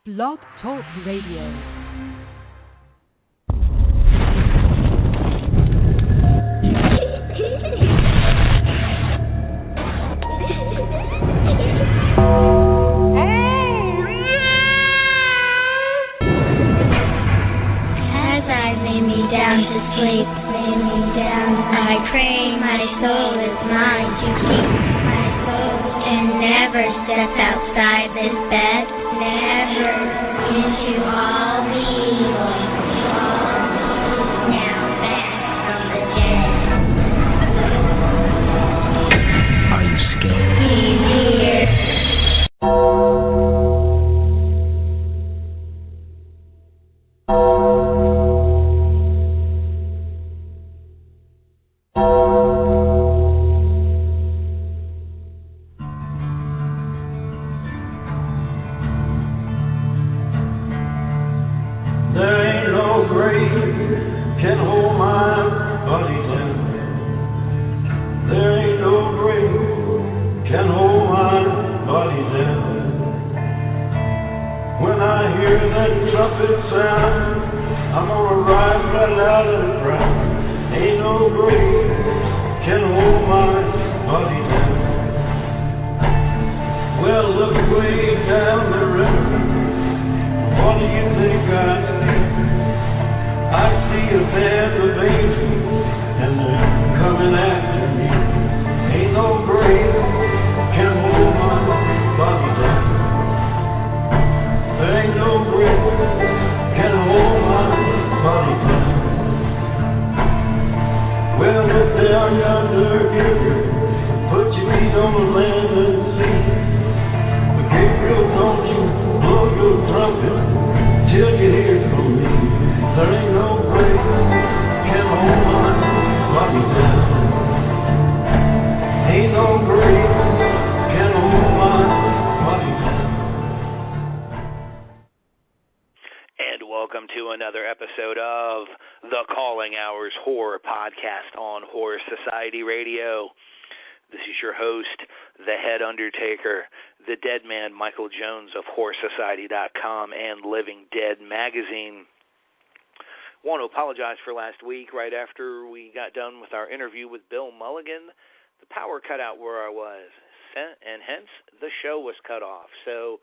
Blog Talk Radio. Down to sleep, lay me down. I pray my soul is mine to keep. My soul can never step outside this bed, never into all the evil. Now back from the dead. Are you scared? He's here. Society.com and Living Dead magazine. Want to apologize for last week. Right after we got done with our interview with Bill Mulligan, the power cut out where I was, and hence the show was cut off. So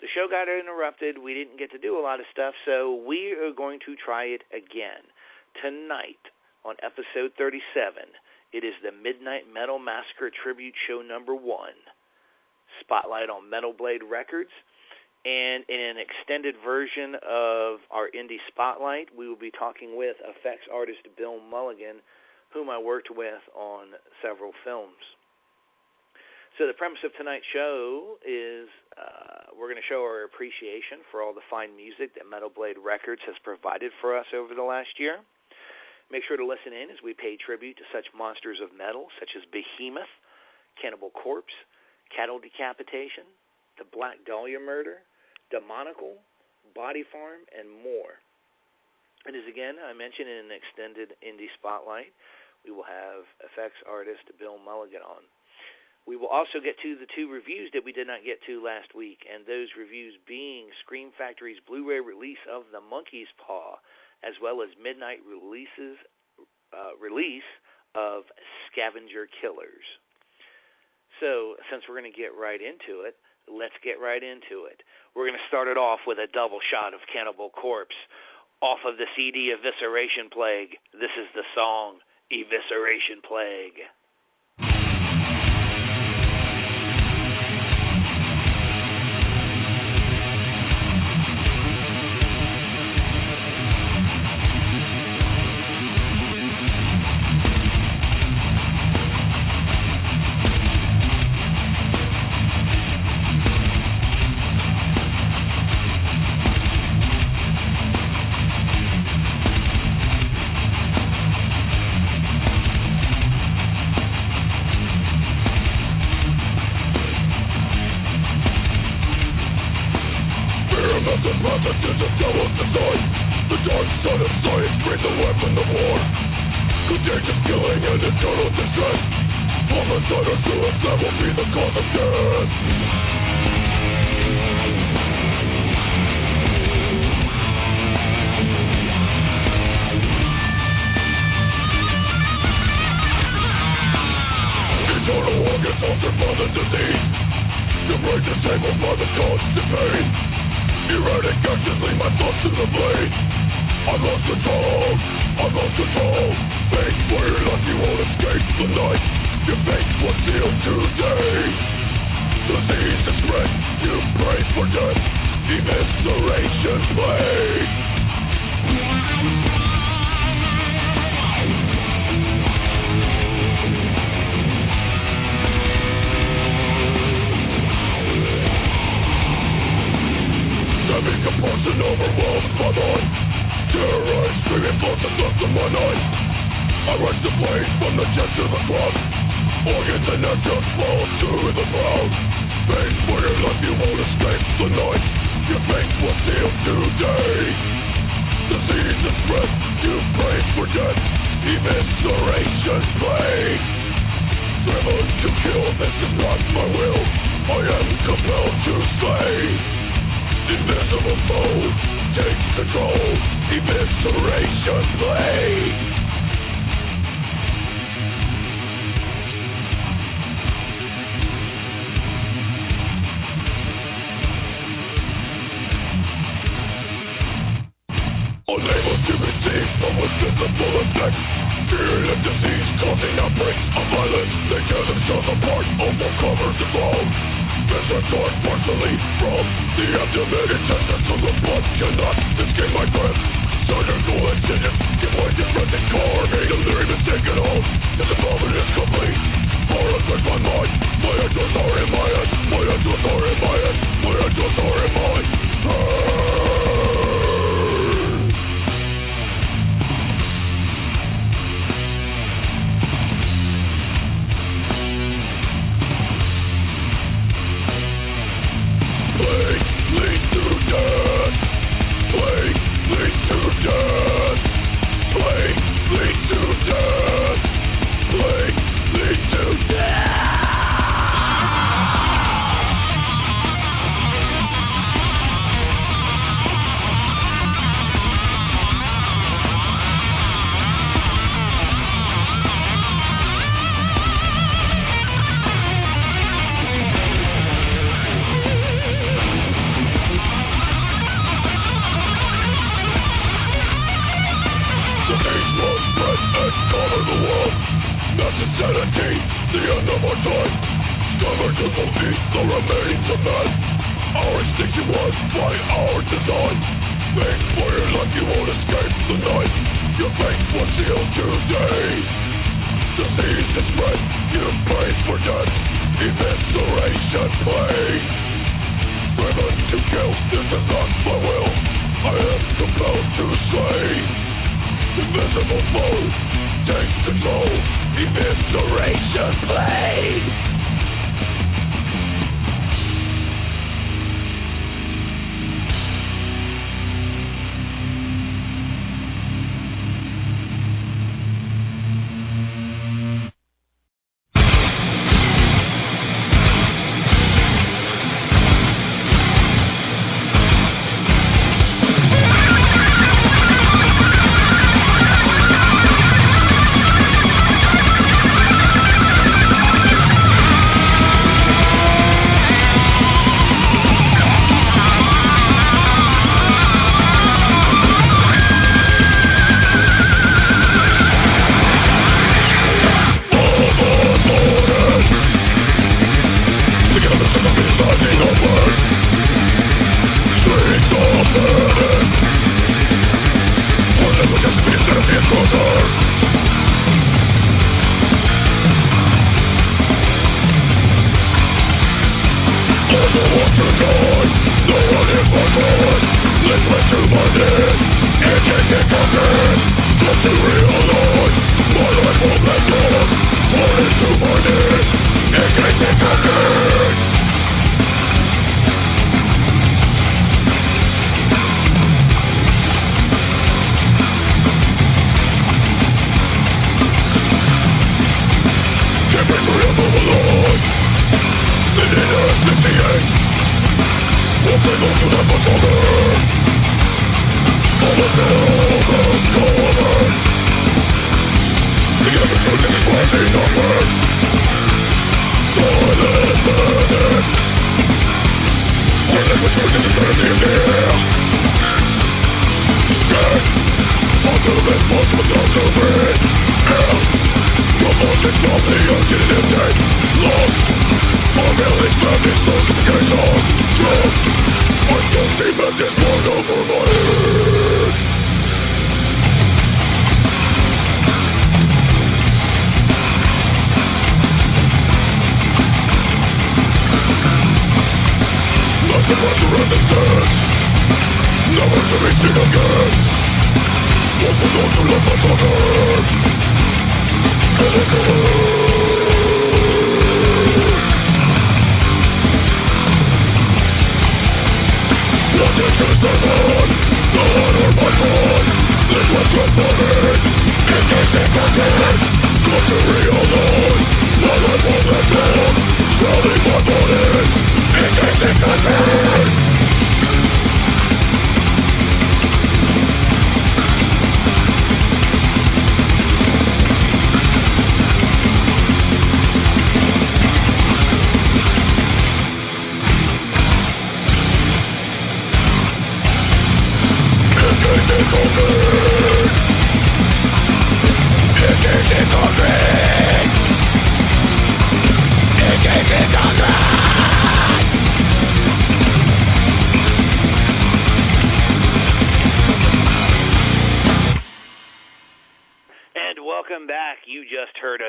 the show got interrupted. We didn't get to do a lot of stuff, so we are going to try it again. Tonight on episode 37, it is the Midnight Metal Massacre Tribute Show number 1. Spotlight on Metal Blade Records. And in an extended version of our Indie Spotlight, we will be talking with effects artist Bill Mulligan, whom I worked with on several films. So the premise of tonight's show is we're going to show our appreciation for all the fine music that Metal Blade Records has provided for us over the last year. Make sure to listen in as we pay tribute to such monsters of metal such as Behemoth, Cannibal Corpse, Cattle Decapitation, the Black Dahlia Murder, Demonical, Bodyfarm, and more. And as again, I mentioned in an extended Indie Spotlight, we will have effects artist Bill Mulligan on. We will also get to the 2 reviews that we did not get to last week, and those reviews being Scream Factory's Blu-ray release of The Monkey's Paw, as well as midnight release of Scavenger Killers. So, since we're going to get right into it, let's get right into it. We're going to start it off with a double shot of Cannibal Corpse off of the CD Evisceration Plague. This is the song Evisceration Plague. Suicide will be the cause of death. pain. Erratic actions lead my thoughts to the blade. I lost control, I lost control. Fate for your life, you won't escape the night. Your fate was sealed today. Disease is spread, you pray for death. Evisceration plague. Compulsion overwhelms my mind. Terrorized, screaming forces left in my night. I rush the blade from the chest to the cross. Organs and nectar fall to the ground. Pain for your life, you won't escape the night. Your fate was sealed today. Disease is spread, you pray for death. Evisceration plague. Driven to kill, this is not my will. I am compelled to slay. Invisible foe takes control. Evisceration plague. Unable to receive from within the full effect. Fear and disease causing outbreaks of violence. They tear themselves apart, almost covered the ground. Measure torn partially from the abdomen. Intestines to the blood cannot escape my breath. Surgical incision, give way to rented car. Made a lyric mistake at all. And the moment is complete. Horror with my mind. My angels are in my head. My angels are in my head. My angels are in my head.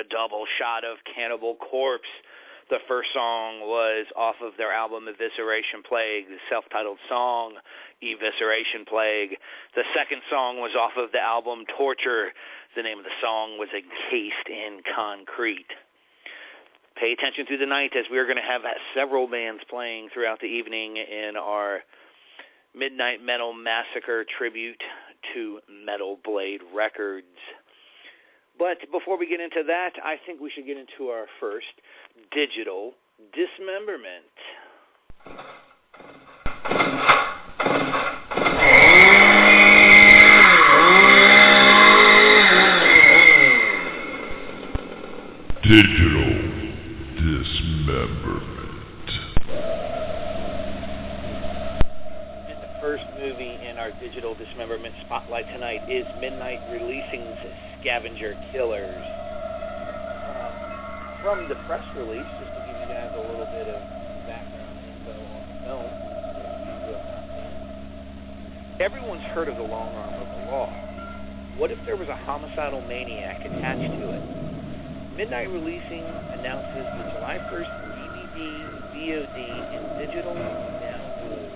Double shot of Cannibal Corpse. The first song was off of their album Evisceration Plague, the self-titled song Evisceration Plague. The second song was off of the album Torture. The name of the song was Encased in Concrete. Pay attention through the night, as we're going to have several bands playing throughout the evening in our Midnight Metal Massacre tribute to Metal Blade Records. But before we get into that, I think we should get into our first digital dismemberment. Digital dismemberment. And the first movie in our digital dismemberment spotlight tonight is Midnight Releasing's Scavenger Killers. From the press release, just to give you guys a little bit of background info on the film, everyone's heard of the long arm of the law. What if there was a homicidal maniac attached to it? Midnight Releasing announces the July 1st DVD, VOD, and digital download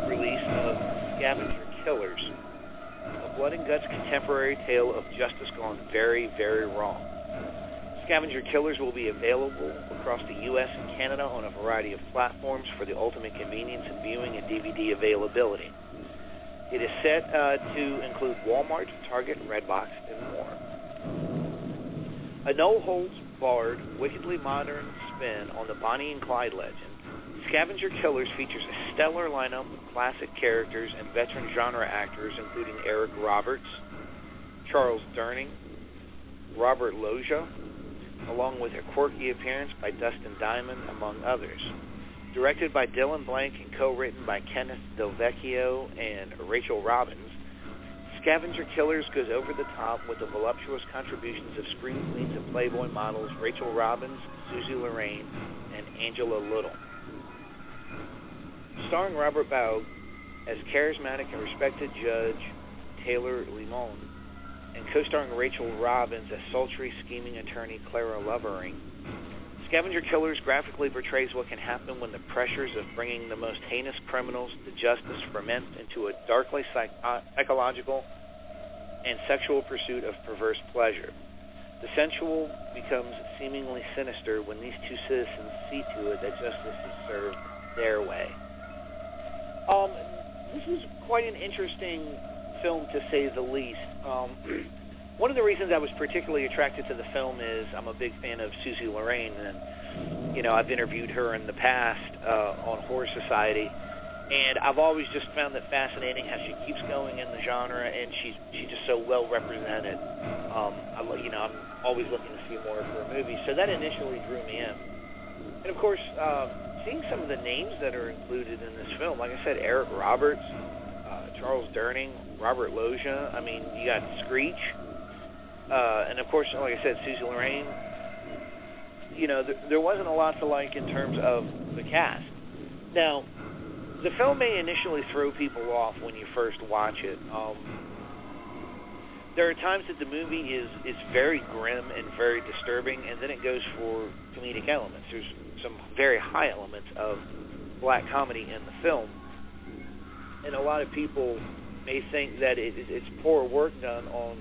release of Scavenger Killers, a blood and guts contemporary tale of justice gone very, very wrong. Scavenger Killers will be available across the U.S. and Canada on a variety of platforms for the ultimate convenience in viewing and DVD availability. It is set to include Walmart, Target, Redbox, and more. A no-holds-barred, wickedly modern spin on the Bonnie and Clyde legend, Scavenger Killers features a stellar lineup of classic characters and veteran genre actors, including Eric Roberts, Charles Durning, Robert Loggia, along with a quirky appearance by Dustin Diamond, among others. Directed by Dylan Blank and co-written by Kenneth Del Vecchio and Rachel Robbins, Scavenger Killers goes over the top with the voluptuous contributions of screen queens and Playboy models Rachel Robbins, Susie Lorraine, and Angela Little. Starring Robert Baug as charismatic and respected Judge Taylor Limon, and co-starring Rachel Robbins as sultry, scheming attorney Clara Lovering, Scavenger Killers graphically portrays what can happen when the pressures of bringing the most heinous criminals to justice ferment into a darkly psychological and sexual pursuit of perverse pleasure. The sensual becomes seemingly sinister when these two citizens see to it that justice is served their way. This was quite an interesting film, to say the least. One of the reasons I was particularly attracted to the film is I'm a big fan of Susie Lorraine, and I've interviewed her in the past on Horror Society, and I've always just found it fascinating how she keeps going in the genre, and she's just so well represented. I'm always looking to see more of her movies, so that initially drew me in. And of course, seeing some of the names that are included in this film, like I said, Eric Roberts, Charles Durning, Robert Loggia. I mean, you got Screech. And, of course, like I said, Susie Lorraine. There wasn't a lot to like in terms of the cast. Now, the film may initially throw people off when you first watch it. There are times that the movie is very grim and very disturbing, and then it goes for comedic elements. There's some very high elements of black comedy in the film, and a lot of people may think that it's poor work done on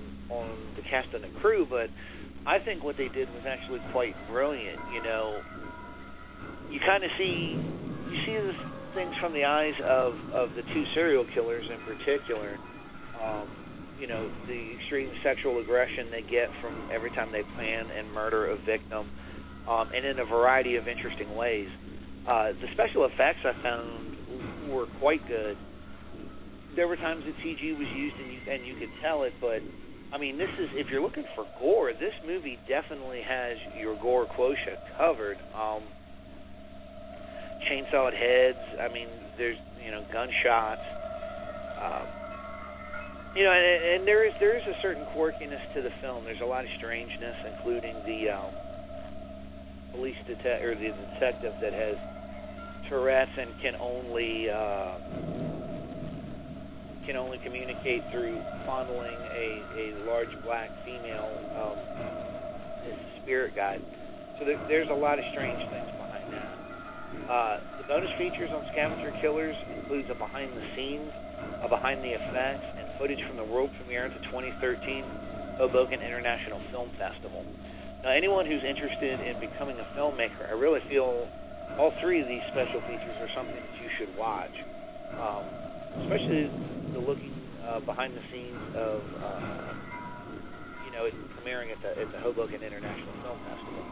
the cast and the crew, but I think what they did was actually quite brilliant. You know, you kind of see this things from the eyes of the two serial killers in particular. You know, the extreme sexual aggression they get from every time they plan and murder a victim, and in a variety of interesting ways. The special effects I found were quite good. There were times that CG was used and you could tell it, but I mean, this is, if you're looking for gore, this movie definitely has your gore quotient covered. Chainsawed heads. I mean, there's, you know, gunshots. You know, and there is a certain quirkiness to the film. There's a lot of strangeness, including the the detective that has Tourette's and can only communicate through fondling a large black female as a spirit guide. So there's a lot of strange things behind that. The bonus features on Scavenger Killers includes a behind the scenes, a behind the effects, and footage from the world premiere at the 2013 Hoboken International Film Festival. Now, anyone who's interested in becoming a filmmaker, I really feel all three of these special features are something that you should watch, especially the looking behind the scenes of it premiering at the Hoboken International Film Festival.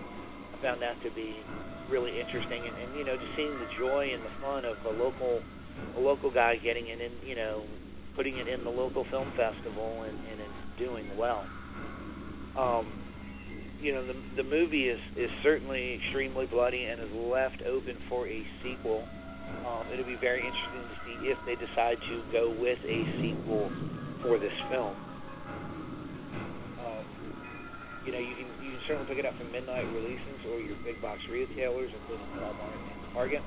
I found that to be really interesting, and you know, just seeing the joy and the fun of a local guy getting it in, you know, putting it in the local film festival and doing well. You know, the movie is certainly extremely bloody and is left open for a sequel. It'll be very interesting to see if they decide to go with a sequel for this film. You know, you can certainly pick it up from midnight releases or your big box retailers, including Walmart and Target.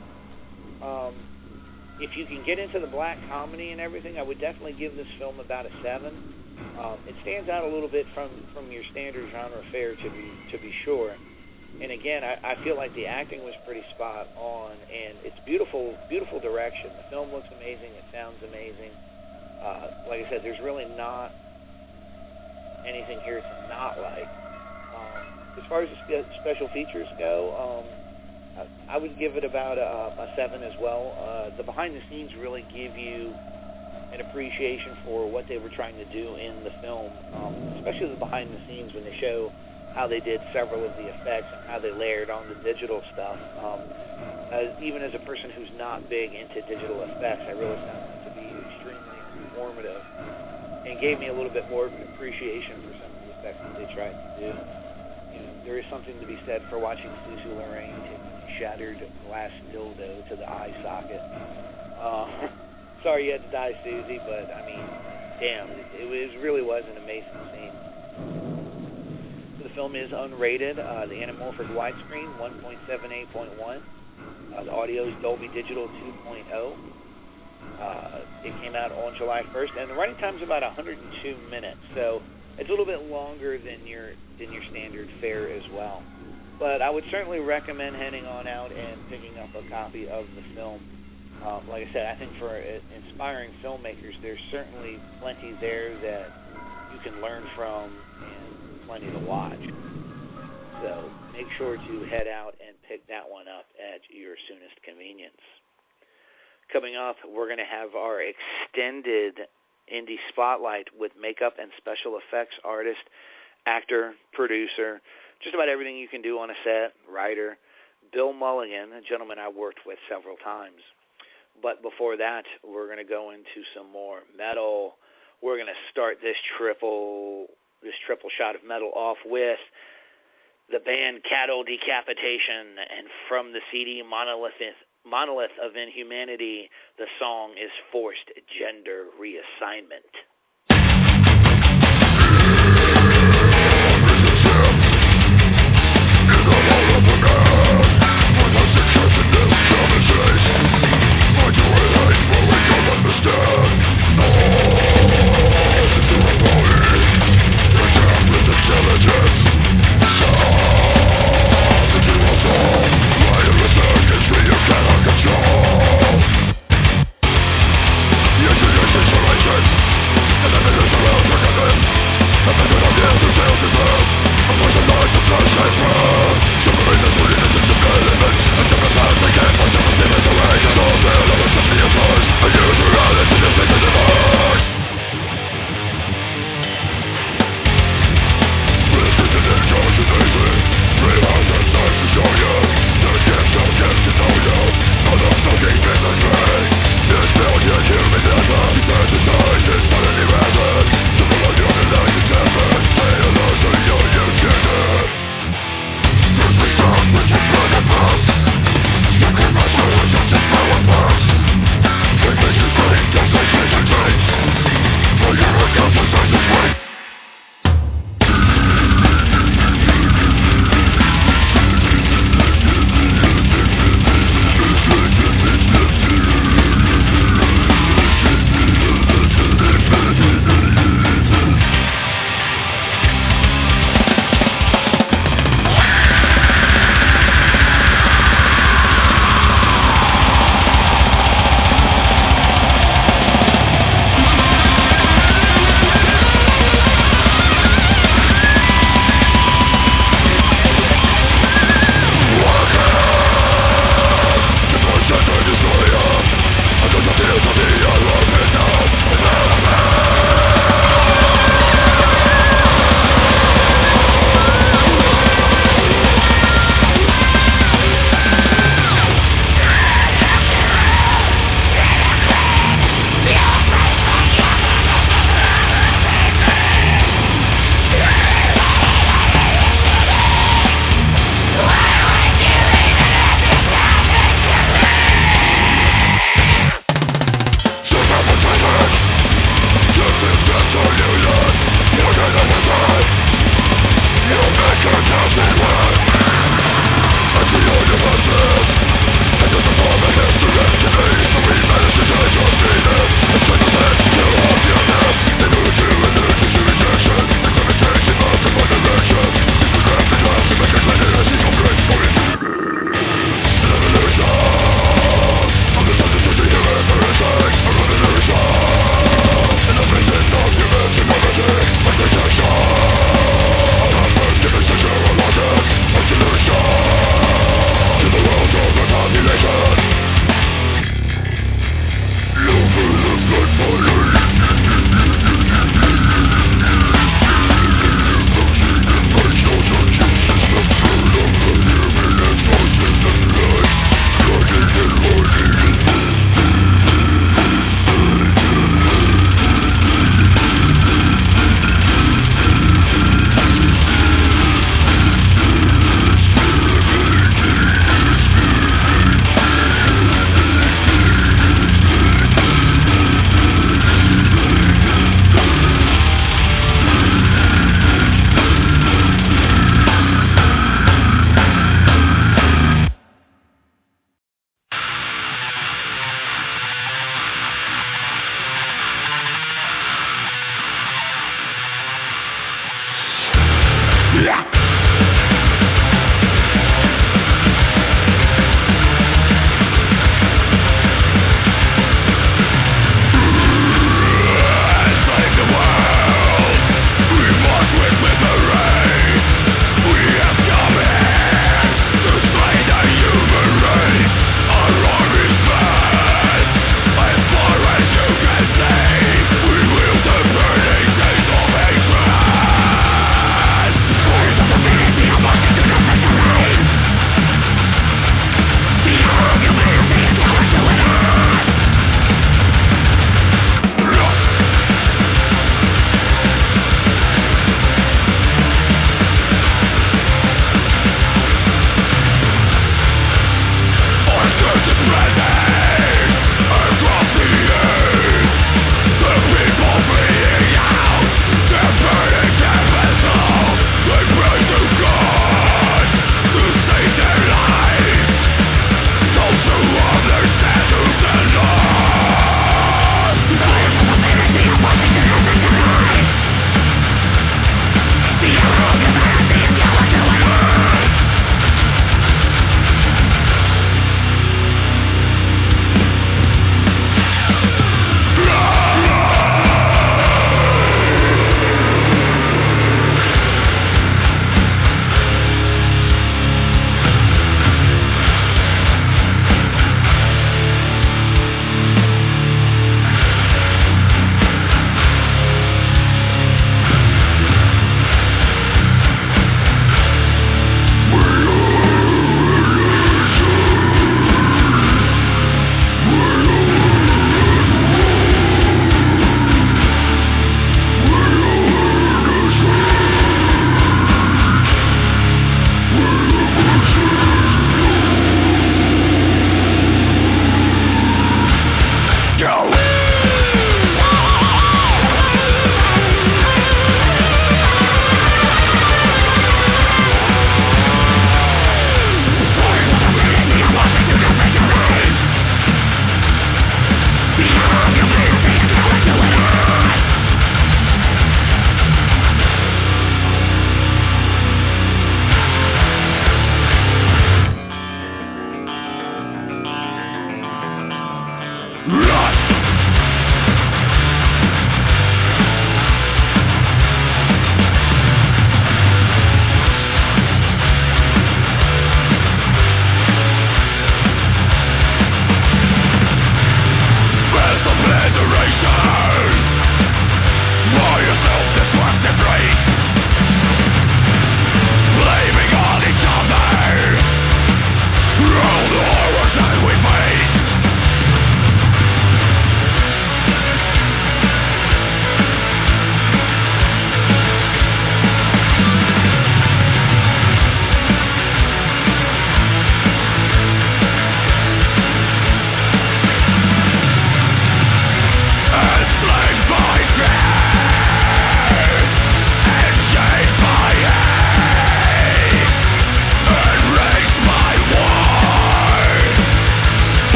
If you can get into the black comedy and everything, I would definitely give this film about a 7. It stands out a little bit from your standard genre fare, to be sure. And again, I feel like the acting was pretty spot on, and it's beautiful direction. The film looks amazing. It sounds amazing. Like I said, there's really not anything here to not like. As far as the special features go, I would give it about a 7 as well. The behind the scenes really give you an appreciation for what they were trying to do in the film, especially the behind the scenes when they show how they did several of the effects and how they layered on the digital stuff. Even as a person who's not big into digital effects, I really found that to be extremely informative and gave me a little bit more of an appreciation for some of the effects that they tried to do. You know, there is something to be said for watching Susie Lorraine take a shattered glass dildo to the eye socket. Sorry you had to die, Susie, but I mean, damn, it really was an amazing scene. The film is unrated. The anamorphic widescreen 1.78.1. The audio is Dolby Digital 2.0. It came out on July 1st, and the running time is about 102 minutes, so it's a little bit longer than your standard fare as well. But I would certainly recommend heading on out and picking up a copy of the film. Like I said, I think for inspiring filmmakers, there's certainly plenty there that you can learn from and plenty to watch. So make sure to head out and pick that one up at your soonest convenience. Coming up, we're going to have our extended indie spotlight with makeup and special effects artist, actor, producer, just about everything you can do on a set, writer, Bill Mulligan, a gentleman I worked with several times. But before that, we're going to go into some more metal. We're going to start this triple shot of metal off with the band Cattle Decapitation, and from the CD Monolith of Inhumanity, the song is Forced Gender Reassignment. Find your way.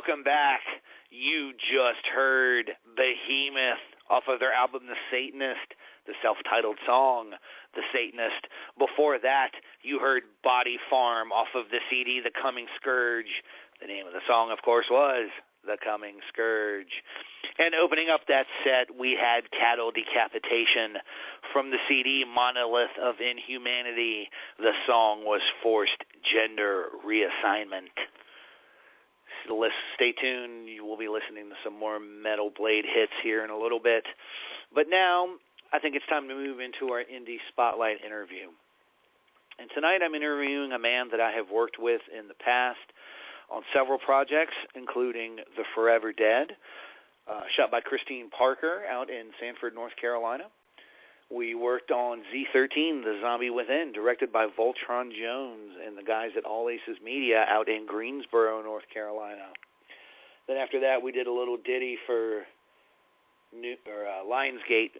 Welcome back. You just heard Behemoth off of their album The Satanist, the self-titled song, The Satanist. Before that, you heard Bodyfarm off of the CD The Coming Scourge. The name of the song, of course, was The Coming Scourge. And opening up that set, we had Cattle Decapitation from the CD Monolith of Inhumanity. The song was Forced Gender Reassignment. Stay tuned. You will be listening to some more Metal Blade hits here in a little bit. But now, I think it's time to move into our Indie Spotlight interview. And tonight I'm interviewing a man that I have worked with in the past on several projects, including The Forever Dead, shot by Christine Parker out in Sanford, North Carolina. We worked on Z13, The Zombie Within, directed by Voltron Jones and the guys at All Aces Media out in Greensboro, North Carolina. Then after that, we did a little ditty for Lionsgate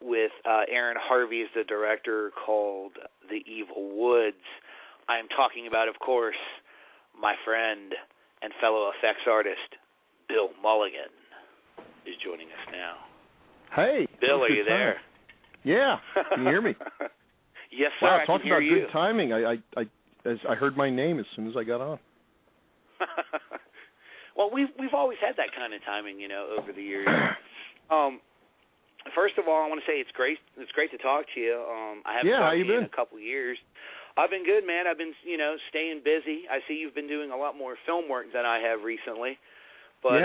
with Aaron Harvey as the director, called The Evil Woods. I am talking about, of course, my friend and fellow effects artist, Bill Mulligan, is joining us now. Hey. Bill, are you there? Yeah. Can you hear me? Yes, sir. Wow, I talking can hear about you. good timing. I heard my name as soon as I got on. Well, we've always had that kind of timing, over the years. First of all, I want to say it's great to talk to you. I haven't talked to you in a couple of years. I've been good, man. I've been, staying busy. I see you've been doing a lot more film work than I have recently. But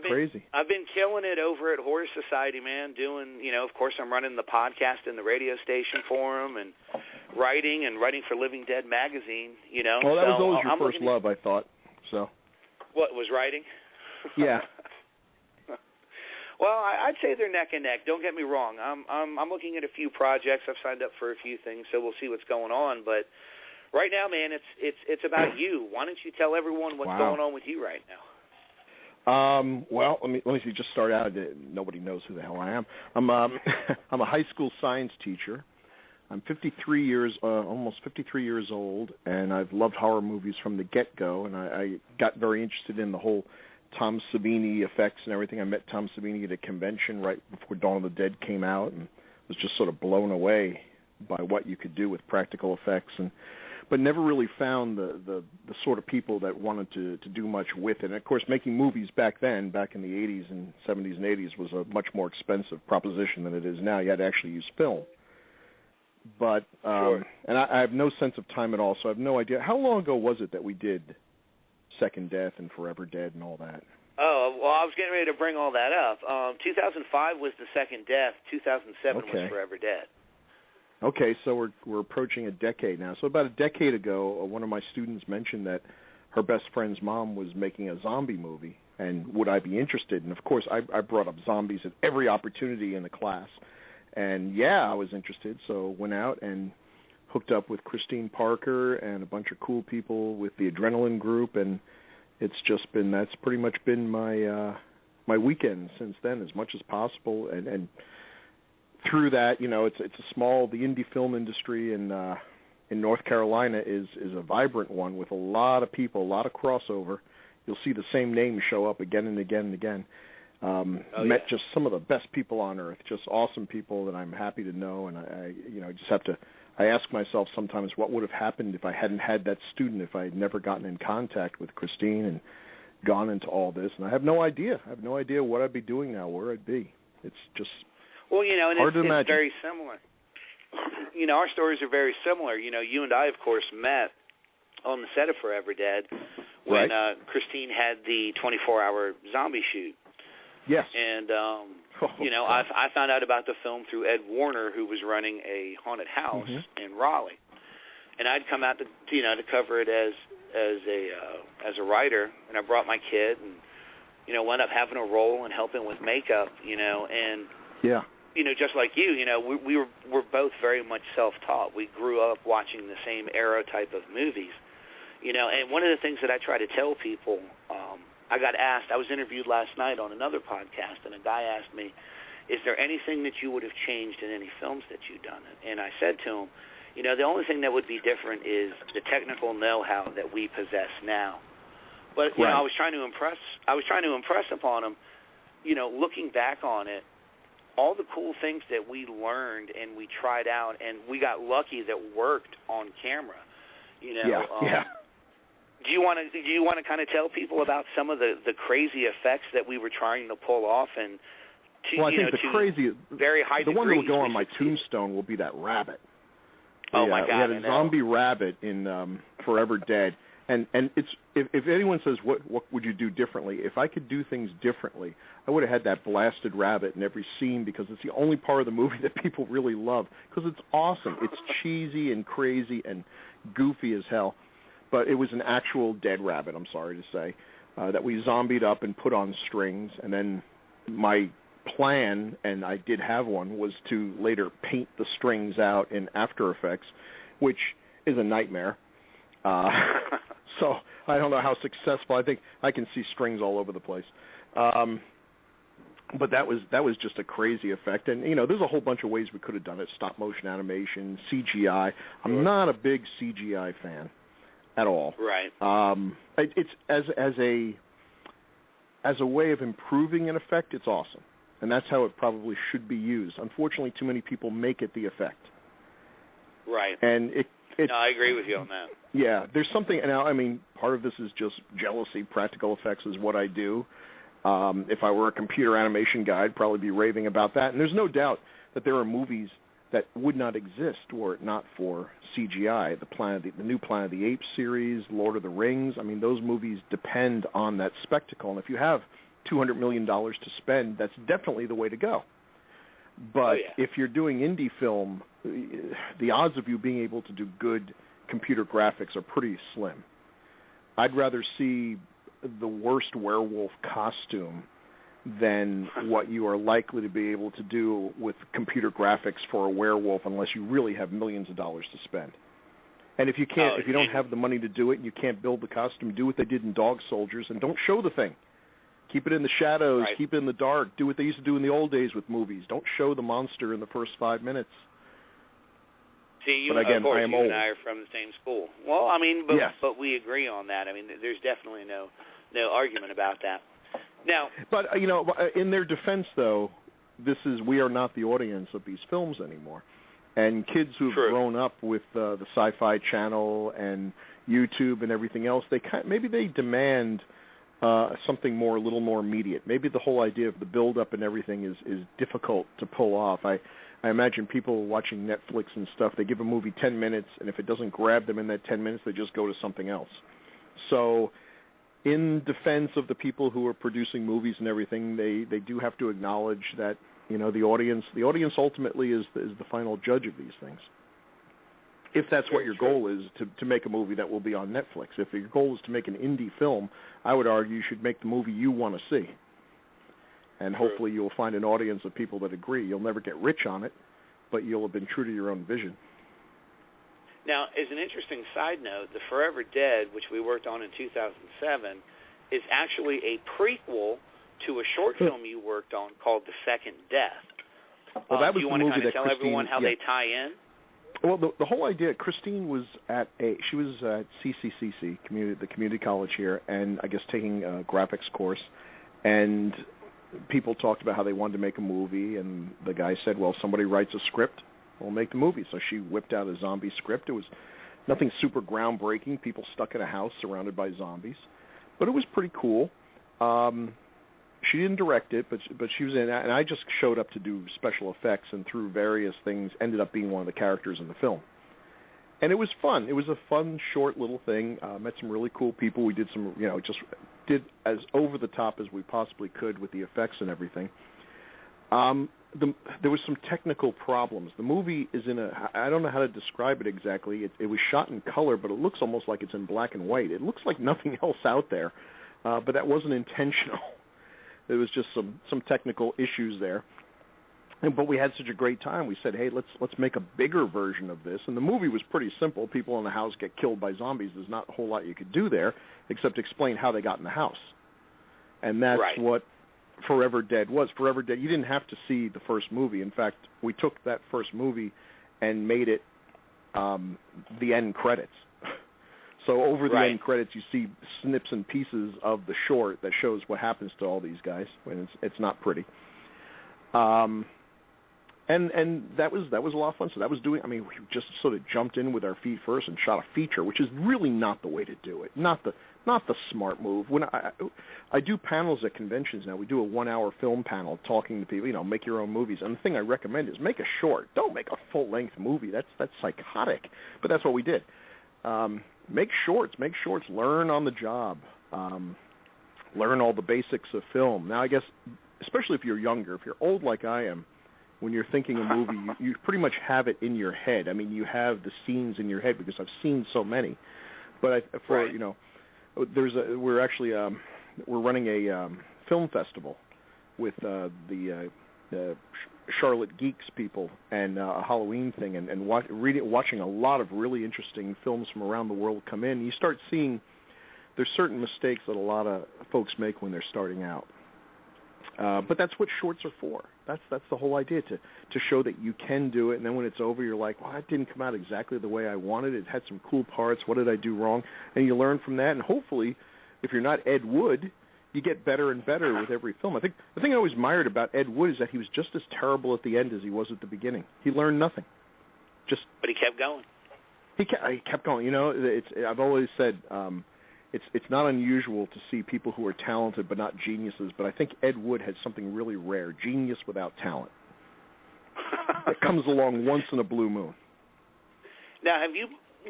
crazy. I've been killing it over at Horror Society, man, doing, of course I'm running the podcast and the radio station for them and writing for Living Dead magazine, Well, that was always your first love, I thought. So. What, was writing? Yeah. Well, I'd say they're neck and neck. Don't get me wrong. I'm looking at a few projects. I've signed up for a few things, so we'll see what's going on. But right now, man, it's about you. Why don't you tell everyone what's going on with you right now? Well, let me see. Just start out. Nobody knows who the hell I am. I'm a high school science teacher. I'm 53 years, almost 53 years old, and I've loved horror movies from the get-go. And I got very interested in the whole Tom Savini effects and everything. I met Tom Savini at a convention right before Dawn of the Dead came out, and was just sort of blown away by what you could do with practical effects, but never really found the sort of people that wanted to do much with it. And of course, making movies back then, back in the 80s and 70s and 80s, was a much more expensive proposition than it is now. You had to actually use film. But sure. And I have no sense of time at all, so I have no idea. How long ago was it that we did Second Death and Forever Dead and all that? Oh, well, I was getting ready to bring all that up. 2005 was the Second Death. 2007 was Forever Dead. Okay, so we're approaching a decade now. So about a decade ago, one of my students mentioned that her best friend's mom was making a zombie movie, and would I be interested? And of course, I brought up zombies at every opportunity in the class, and I was interested. So went out and hooked up with Christine Parker and a bunch of cool people with the Adrenaline Group, and that's pretty much been my weekend since then, as much as possible, and through that, it's a small, the indie film industry in North Carolina is a vibrant one with a lot of people, a lot of crossover. You'll see the same names show up again and again and again. Met just some of the best people on earth, just awesome people that I'm happy to know, and I ask myself sometimes what would have happened if I hadn't had that student, if I had never gotten in contact with Christine and gone into all this, and I have no idea. I have no idea what I'd be doing now, where I'd be. It's just and hard to imagine. It's very similar. Our stories are very similar. You and I, of course, met on the set of Forever Dead when Christine had the 24-hour zombie shoot. Yes. And, I found out about the film through Ed Warner, who was running a haunted house in Raleigh. And I'd come out to cover it as a writer, and I brought my kid and, wound up having a role and helping with makeup, and... Yeah. Just like you, we're both very much self-taught. We grew up watching the same era type of movies, and one of the things that I try to tell people, I got asked, I was interviewed last night on another podcast, and a guy asked me, is there anything that you would have changed in any films that you've done? And I said to him, the only thing that would be different is the technical know-how that we possess now. But, I was trying to impress upon him, looking back on it, all the cool things that we learned and we tried out, and we got lucky that worked on camera. Do you want to kind of tell people about some of the crazy effects that we were trying to pull off, and I think the crazy, very high the one that will go on my tombstone will be that rabbit. Oh my God! We had a zombie rabbit in Forever Dead. And it's if anyone says what would you do differently, if I could do things differently, I would have had that blasted rabbit in every scene, because it's the only part of the movie that people really love, because it's awesome. It's cheesy and crazy and goofy as hell, but it was an actual dead rabbit, I'm sorry to say, that we zombied up and put on strings. And then my plan, and I did have one, was to later paint the strings out in After Effects, which is a nightmare. So I don't know how successful. I think I can see strings all over the place. But that was just a crazy effect. And, there's a whole bunch of ways we could have done it. Stop motion animation, CGI. I'm not a big CGI fan at all. Right. It's as a way of improving an effect, it's awesome. and that's how it probably should be used. Unfortunately, too many people make it the effect. Right. And no, I agree with you on that. Yeah, there's something. Now, I mean, part of this is just jealousy. Practical effects is what I do. If I were a computer animation guy, I'd probably be raving about that. And there's no doubt that there are movies that would not exist were it not for CGI. The new Planet of the Apes series, Lord of the Rings. I mean, those movies depend on that spectacle. And if you have $200 million to spend, that's definitely the way to go. But if you're doing indie film, the odds of you being able to do good computer graphics are pretty slim. I'd rather see the worst werewolf costume than what you are likely to be able to do with computer graphics for a werewolf, unless you really have millions of dollars to spend. And if you can't, if you don't have the money to do it, and you can't build the costume, do what they did in Dog Soldiers, and don't show the thing. Keep it in the shadows. Right. Keep it in the dark. Do what they used to do in the old days with movies. Don't show the monster in the first 5 minutes. See, you, but again, of course, I am you old. and I are from the same school. Well, I mean, but we agree on that. I mean, there's definitely no argument about that. Now, but in their defense, though, we are not the audience of these films anymore, and kids who've grown up with the Sci-Fi Channel and YouTube and everything else, maybe they demand something a little more immediate. Maybe the whole idea of the build-up and everything is difficult to pull off. I imagine people watching Netflix and stuff, they give a movie 10 minutes, and if it doesn't grab them in that 10 minutes, they just go to something else. So in defense of the people who are producing movies and everything, they do have to acknowledge that, the audience ultimately is the final judge of these things. If that's what your goal is, to make a movie that will be on Netflix. If your goal is to make an indie film, I would argue you should make the movie you want to see. And hopefully you'll find an audience of people that agree. You'll never get rich on it, but you'll have been true to your own vision. Now, as an interesting side note, The Forever Dead, which we worked on in 2007, is actually a prequel to a short film you worked on called The Second Death. Well, that was do you the want movie to kind of that tell Christine, everyone how they tie in? Well, the whole idea, Christine was at CCCC, the community college here, and I guess taking a graphics course, and people talked about how they wanted to make a movie, and the guy said, well, somebody writes a script, we'll make the movie. So she whipped out a zombie script. It was nothing super groundbreaking, people stuck in a house surrounded by zombies, but it was pretty cool. She didn't direct it, but she was in it, and I just showed up to do special effects, and through various things ended up being one of the characters in the film. And it was fun. It was a fun, short little thing. Met some really cool people. We did some, just did as over the top as we possibly could with the effects and everything. There was some technical problems. The movie is I don't know how to describe it exactly. It was shot in color, but it looks almost like it's in black and white. It looks like nothing else out there, but that wasn't intentional. There was just some technical issues there. But we had such a great time. We said, hey, let's make a bigger version of this. And the movie was pretty simple. People in the house get killed by zombies. There's not a whole lot you could do there except explain how they got in the house. And that's what Forever Dead was. Forever Dead, you didn't have to see the first movie. In fact, we took that first movie and made it the end credits. So over the end credits, you see snips and pieces of the short that shows what happens to all these guys when it's not pretty. And that was a lot of fun. So that was we just sort of jumped in with our feet first and shot a feature, which is really not the way to do it. Not the smart move. When I do panels at conventions now, we do a 1-hour film panel talking to people, make your own movies. And the thing I recommend is make a short. Don't make a full-length movie. That's psychotic. But that's what we did. Make shorts. Learn on the job. Learn all the basics of film. Now, I guess, especially if you're younger, if you're old like I am, when you're thinking a movie, you pretty much have it in your head. I mean, you have the scenes in your head because I've seen so many. But we're running a film festival with the Charlotte Geeks people and a Halloween thing, and watching a lot of really interesting films from around the world come in. You start seeing there's certain mistakes that a lot of folks make when they're starting out. But that's what shorts are for. That's the whole idea, to show that you can do it, and then when it's over, you're like, well, it didn't come out exactly the way I wanted. It had some cool parts. What did I do wrong? And you learn from that, and hopefully, if you're not Ed Wood, you get better and better with every film. I think the thing I always admired about Ed Wood is that he was just as terrible at the end as he was at the beginning. He learned nothing. But he kept going. He kept going. You know, I've always said it's not unusual to see people who are talented but not geniuses. But I think Ed Wood had something really rare: genius without talent. It comes along once in a blue moon. Now,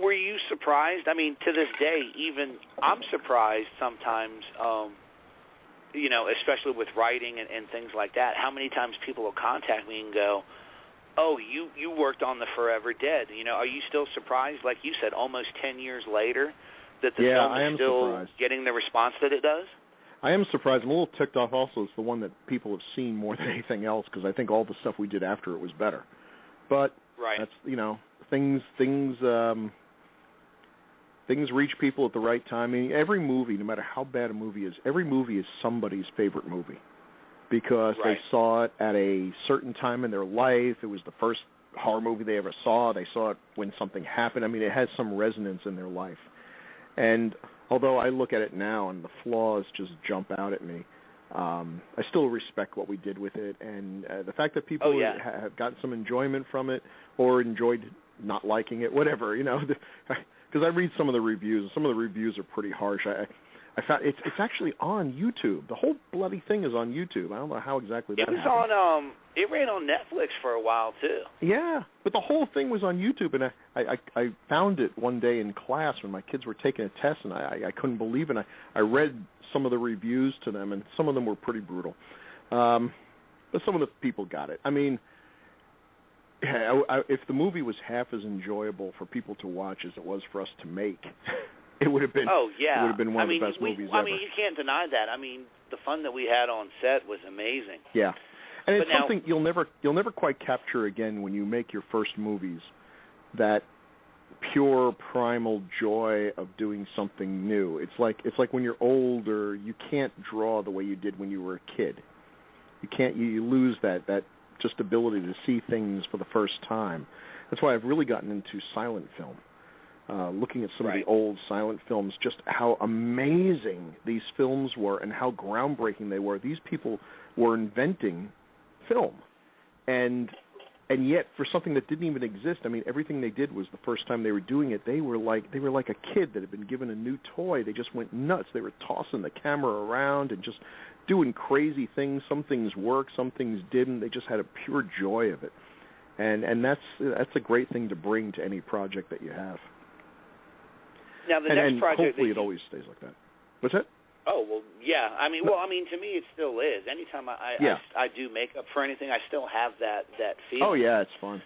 were you surprised? I mean, to this day, even I'm surprised sometimes. You know, especially with writing and things like that, how many times people will contact me and go, "Oh, you worked on the Forever Dead." You know, are you still surprised, like you said, almost 10 years later, that the film is still surprised. Getting the response that it does? I am surprised. I'm a little ticked off also. It's the one that people have seen more than anything else, because I think all the stuff we did after it was better. But that's, you know, things reach people at the right time. I mean, every movie, no matter how bad a movie is, every movie is somebody's favorite movie because they saw it at a certain time in their life. It was the first horror movie they ever saw. They saw it when something happened. I mean, it has some resonance in their life. And although I look at it now and the flaws just jump out at me, I still respect what we did with it. And the fact that people have gotten some enjoyment from it or enjoyed not liking it, whatever, you know, because I read some of the reviews, and some of the reviews are pretty harsh. I found it's actually on YouTube. The whole bloody thing is on YouTube. I don't know how exactly that happened. On it ran on Netflix for a while too. Yeah, but the whole thing was on YouTube, and I found it one day in class when my kids were taking a test, and I couldn't believe it. And I read some of the reviews to them, and some of them were pretty brutal. But some of the people got it. I mean, if the movie was half as enjoyable for people to watch as it was for us to make, it would have been. Oh yeah, it would have been one of the best movies ever. I mean, you can't deny that. I mean, the fun that we had on set was amazing. Yeah, and it's something you'll never quite capture again when you make your first movies. That pure primal joy of doing something new. It's like when you're older, you can't draw the way you did when you were a kid. You lose that just ability to see things for the first time. That's why I've really gotten into silent film. Looking at some of the old silent films, just how amazing these films were and how groundbreaking they were. These people were inventing film, and yet for something that didn't even exist. I mean, everything they did was the first time they were doing it. They were like a kid that had been given a new toy. They just went nuts. They were tossing the camera around and just doing crazy things. Some things worked, some things didn't. They just had a pure joy of it, and that's a great thing to bring to any project that you have. Now the next project, hopefully, it always stays like that. What's that? Oh well, yeah. I mean, to me, it still is. Anytime I do makeup for anything, I still have that feeling. Oh yeah, it's fun.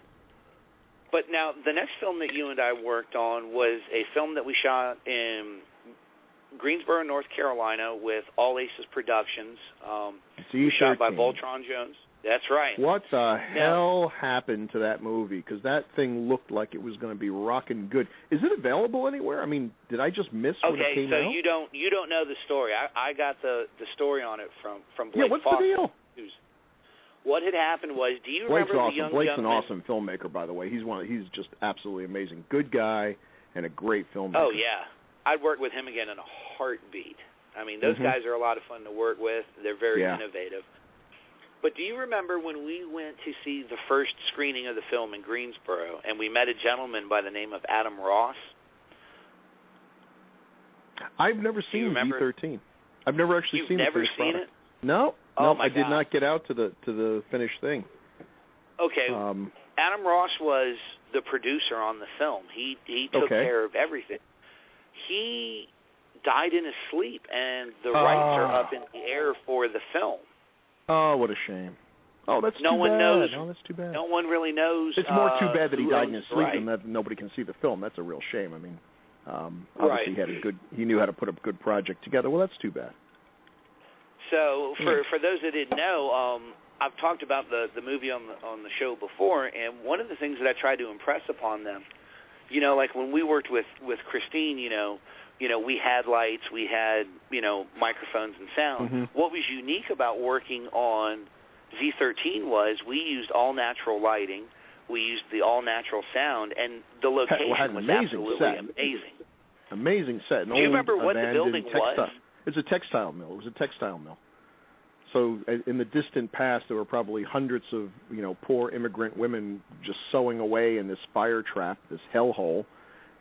But now the next film that you and I worked on was a film that we shot in Greensboro, North Carolina, with All Aces Productions. Shot by Voltron Jones. That's right. What the hell happened to that movie? Because that thing looked like it was going to be rocking good. Is it available anywhere? I mean, did I just miss when it came out? Okay, so you don't know the story. I got the story on it from Blake. Yeah, what's the deal? What had happened was, do you remember the young Blake's gentleman? Blake's an awesome filmmaker, by the way. He's just absolutely amazing. Good guy and a great filmmaker. Oh yeah, I'd work with him again in a heartbeat. I mean, those guys are a lot of fun to work with. They're very innovative. But do you remember when we went to see the first screening of the film in Greensboro, and we met a gentleman by the name of Adam Ross? I've never seen V13. I've never actually seen the finished product. You've never seen it? No, I did God. not get out to the finished thing. Okay, Adam Ross was the producer on the film. He took care of everything. He died in his sleep, and the rights are up in the air for the film. Oh, what a shame. Oh, that's no too one bad. knows. No, that's too bad. No one really knows. It's more too bad that he died in his sleep and that nobody can see the film. That's a real shame. I mean, obviously he knew how to put a good project together. Well, that's too bad. So for those that didn't know, I've talked about the movie on the show before, and one of the things that I tried to impress upon them, like when we worked with Christine, we had lights, we had, microphones and sound. What was unique about working on Z13 was we used all-natural lighting, we used the all-natural sound, and the location was absolutely amazing. Amazing set. Do you remember what the building was? It's a textile mill. It was a textile mill. So in the distant past, there were probably hundreds of poor immigrant women just sewing away in this fire trap, this hellhole,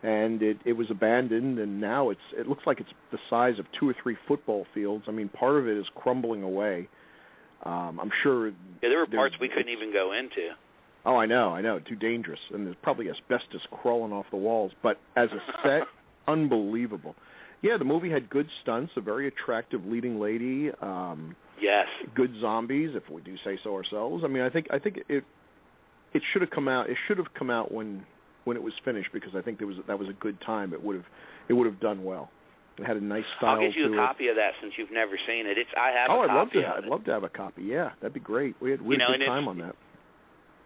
and it was abandoned. And now it looks like it's the size of 2 or 3 football fields. I mean, part of it is crumbling away. I'm sure. Yeah, there were parts we couldn't even go into. Oh, I know, too dangerous, and there's probably asbestos crawling off the walls. But as a set, unbelievable. Yeah, the movie had good stunts, a very attractive leading lady. Yes. Good zombies, if we do say so ourselves. I mean, I think it should have come out. It should have come out when it was finished, because I think that was a good time. It would have done well. It had a nice style. I'll get you a copy of that since you've never seen it. I I'd love to have a copy. Yeah, that'd be great. We had a good time on that.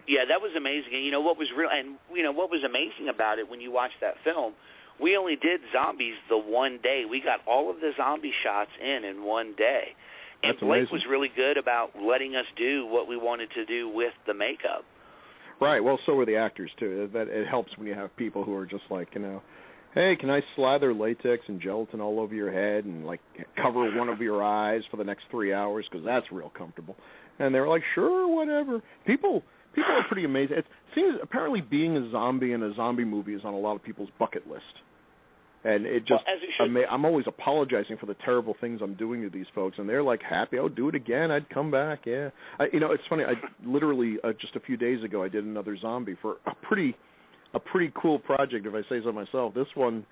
Yeah, that was amazing. And what was what was amazing about it when you watched that film, we only did zombies the one day. We got all of the zombie shots in one day. And That's Blake amazing. was really good about letting us do what we wanted to do with the makeup. Right. Well, so were the actors too. That it helps when you have people who are just like, hey, can I slather latex and gelatin all over your head and like cover one of your eyes for the next 3 hours, because that's real comfortable. And they were like, sure, whatever. People are pretty amazing. It seems apparently being a zombie in a zombie movie is on a lot of people's bucket list. And it just, I'm always apologizing for the terrible things I'm doing to these folks, and they're like happy. Oh, do it again. I'd come back. Yeah. It's funny. I literally just a few days ago I did another zombie for a pretty cool project, if I say so myself. This one.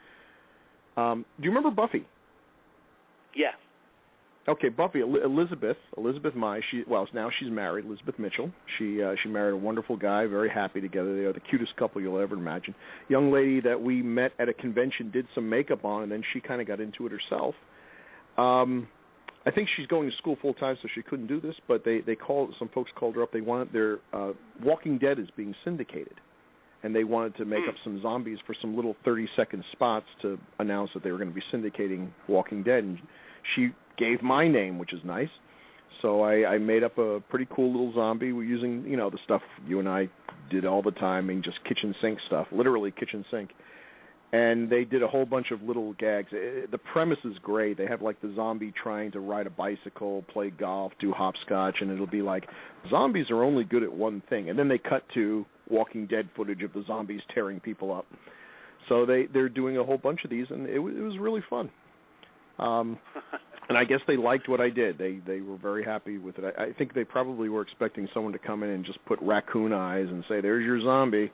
Do you remember Buffy? Yeah. Okay, Buffy, Elizabeth Mai. Now she's married, Elizabeth Mitchell. She married a wonderful guy, very happy together. They are the cutest couple you'll ever imagine. Young lady that we met at a convention, did some makeup on, and then she kind of got into it herself. I think she's going to school full time, so she couldn't do this. But some folks called her up. They wanted their Walking Dead is being syndicated, and they wanted to make up some zombies for some little 30-second spots to announce that they were going to be syndicating Walking Dead. And she gave my name, which is nice. So I made up a pretty cool little zombie using, the stuff you and I did all the time, just kitchen sink stuff, literally kitchen sink. And they did a whole bunch of little gags. The premise is great. They have like the zombie trying to ride a bicycle, play golf, do hopscotch, and it'll be like, zombies are only good at one thing. And then they cut to Walking Dead footage of the zombies tearing people up. So they're doing a whole bunch of these, and it was really fun. And I guess they liked what I did. They were very happy with it. I think they probably were expecting someone to come in and just put raccoon eyes and say, there's your zombie.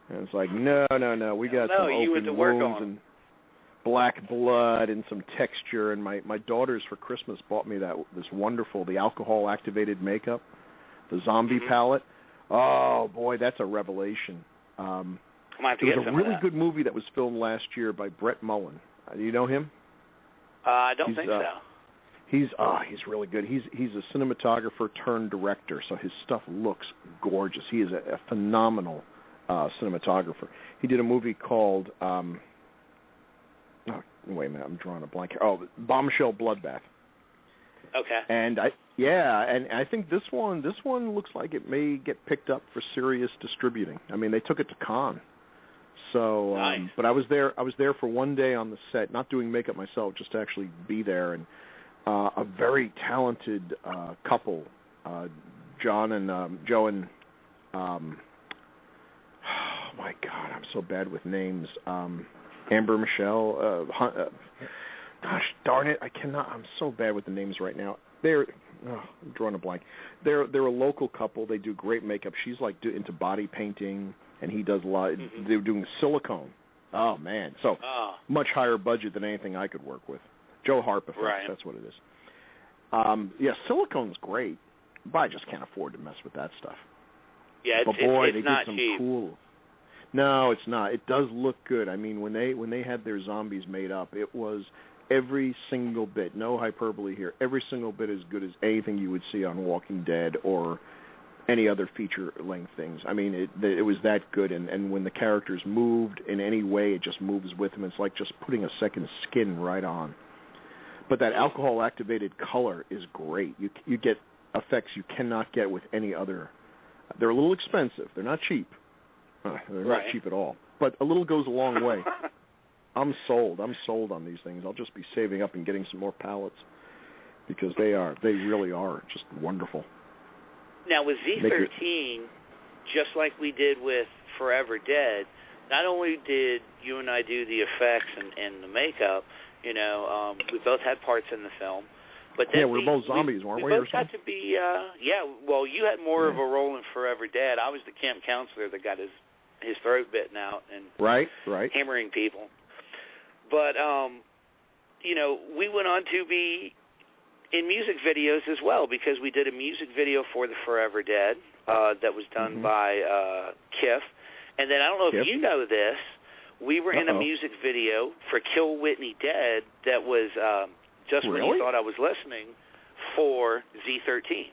And it's like, no. We got some open wounds and black blood and some texture. And my daughters for Christmas bought me this wonderful, the alcohol-activated makeup, the zombie palette. Oh, boy, that's a revelation. It was a really good movie that was filmed last year by Brett Mullen. Do you know him? I don't think so. He's really good. He's a cinematographer turned director, so his stuff looks gorgeous. He is a phenomenal cinematographer. He did a movie called wait a minute, I'm drawing a blank here. Bombshell Bloodbath. Okay. And I think this one looks like it may get picked up for serious distributing. I mean, they took it to Cannes. So, nice. But I was there for one day on the set, not doing makeup myself, just to actually be there. And a very talented couple, Joe and oh my God, I'm so bad with names. Amber Michelle. Gosh darn it, I'm so bad with the names right now. I'm drawing a blank. They're a local couple. They do great makeup. She's like into body painting, and he does a lot. Mm-hmm. They're doing silicone. Oh man, so much higher budget than anything I could work with. Joe Harp effects, right. That's what it is. Silicone's great, but I just can't afford to mess with that stuff. Yeah, but boy, it's they not did some cheap. cool. No, it's not. It does look good. I mean, when they had their zombies made up, it was every single bit, no hyperbole here, every single bit as good as anything you would see on Walking Dead or any other feature-length things. I mean, it was that good, and when the characters moved in any way, it just moves with them. It's like just putting a second skin right on. But that alcohol-activated color is great. You get effects you cannot get with any other. They're a little expensive. They're not cheap. They're not cheap at all. But a little goes a long way. I'm sold. I'm sold on these things. I'll just be saving up and getting some more pallets because they really are just wonderful. Now with Z13, just like we did with Forever Dead, not only did you and I do the effects and the makeup, you know, we both had parts in the film. But then we're both zombies, weren't we? We both got to be, well, you had more of a role in Forever Dead. I was the camp counselor that got his throat bitten out and right, hammering people. But, you know, we went on to be in music videos as well because we did a music video for the Forever Dead that was done by Kiff. And then I don't know if you know this, we were in a music video for Kill Whitney Dead that was just when you thought I was listening for Z13.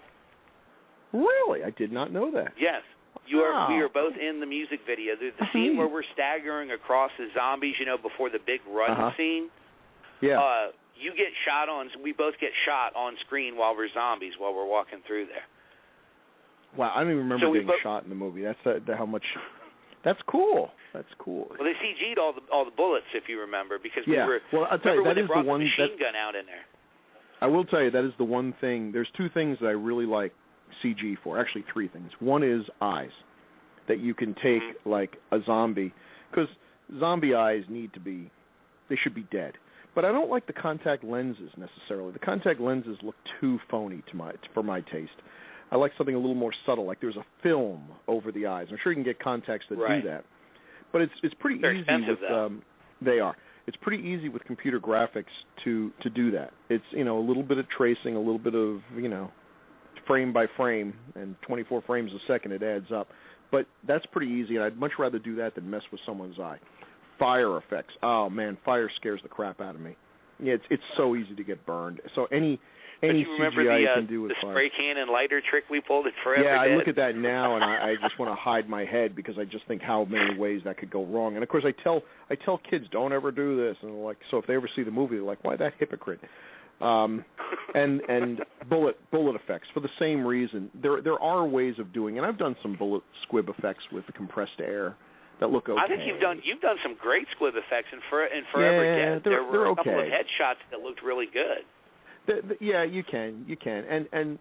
Really? I did not know that. Yes. We are both in the music video. The scene where we're staggering across the zombies, you know, before the big run scene. Yeah. You get shot on. We both get shot on screen while we're zombies while we're walking through there. Wow, I don't even remember getting shot in the movie. That's how much. That's cool. That's cool. Well, they CG'd all the bullets, if you remember, because we were. Well, I'll tell you, that is the one machine gun out in there. I will tell you that is the one thing. There's two things that I really like CG for. Actually, three things. One is eyes, that you can take like a zombie, because zombie eyes they should be dead. But I don't like the contact lenses necessarily. The contact lenses look too phony for my taste. I like something a little more subtle, like there's a film over the eyes. I'm sure you can get contacts that do that, but it's pretty They're easy expensive, with they are. It's pretty easy with computer graphics to do that. It's, you know, a little bit of tracing, a little bit of, you know, frame by frame, and 24 frames a second, it adds up. But that's pretty easy, and I'd much rather do that than mess with someone's eye. Fire effects. Oh man, fire scares the crap out of me. Yeah, it's so easy to get burned. So any CGI you can do with fire. The spray can and lighter trick we pulled at Forever Dead? Yeah, I look at that now and I just want to hide my head because I just think how many ways that could go wrong. And of course I tell kids, don't ever do this, and they're like, so if they ever see the movie, they're like, why that hypocrite? And bullet effects for the same reason. There are ways of doing, and I've done some bullet squib effects with the compressed air that look okay. I think you've done some great squib effects in Forever Dead. There were a couple of headshots that looked really good. Yeah, you can, and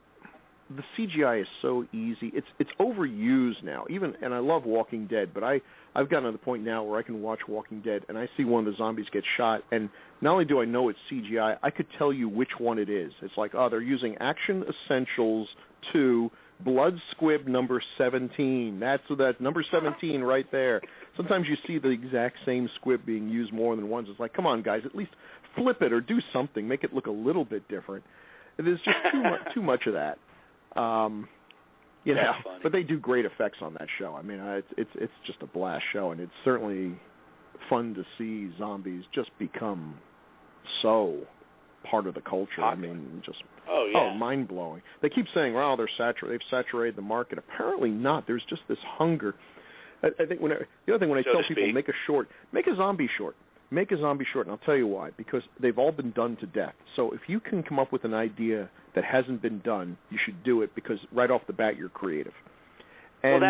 the CGI is so easy. It's overused now. And I love Walking Dead, but I've gotten to the point now where I can watch Walking Dead and I see one of the zombies get shot, and not only do I know it's CGI, I could tell you which one it is. It's like, they're using Action Essentials 2 Blood Squib number 17. That's number 17 right there. Sometimes you see the exact same squib being used more than once. It's like, come on, guys, at least flip it or do something, make it look a little bit different. There's just too much of that. You know, but they do great effects on that show. I mean, it's just a blast show, and it's certainly fun to see zombies just become so part of the culture. I mean, just mind blowing. They keep saying, well, they've saturated the market. Apparently not. There's just this hunger. I think the other thing when I tell people make a zombie short. Make a zombie short, and I'll tell you why. Because they've all been done to death. So if you can come up with an idea that hasn't been done, you should do it, because right off the bat you're creative. And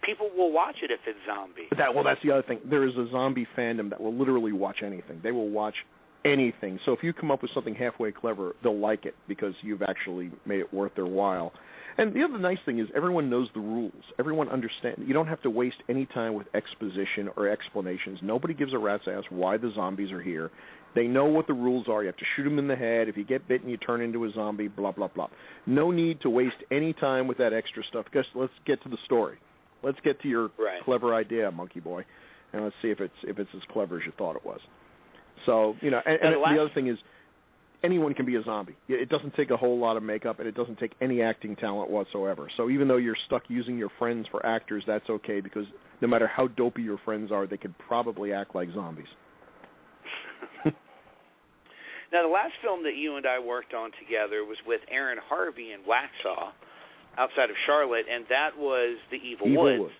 people will watch it if it's zombie. That's the other thing. There is a zombie fandom that will literally watch anything. They will watch anything. So if you come up with something halfway clever, they'll like it because you've actually made it worth their while. And the other nice thing is everyone knows the rules. Everyone understands. You don't have to waste any time with exposition or explanations. Nobody gives a rat's ass why the zombies are here. They know what the rules are. You have to shoot them in the head. If you get bitten, you turn into a zombie, blah, blah, blah. No need to waste any time with that extra stuff. Because let's get to the story. Let's get to your clever idea, monkey boy, and let's see if it's as clever as you thought it was. So, you know, and the other thing is, anyone can be a zombie. It doesn't take a whole lot of makeup, and it doesn't take any acting talent whatsoever. So even though you're stuck using your friends for actors, that's okay, because no matter how dopey your friends are, they could probably act like zombies. Now, the last film that you and I worked on together was with Aaron Harvey in Waxhaw, outside of Charlotte, and that was The Evil Woods.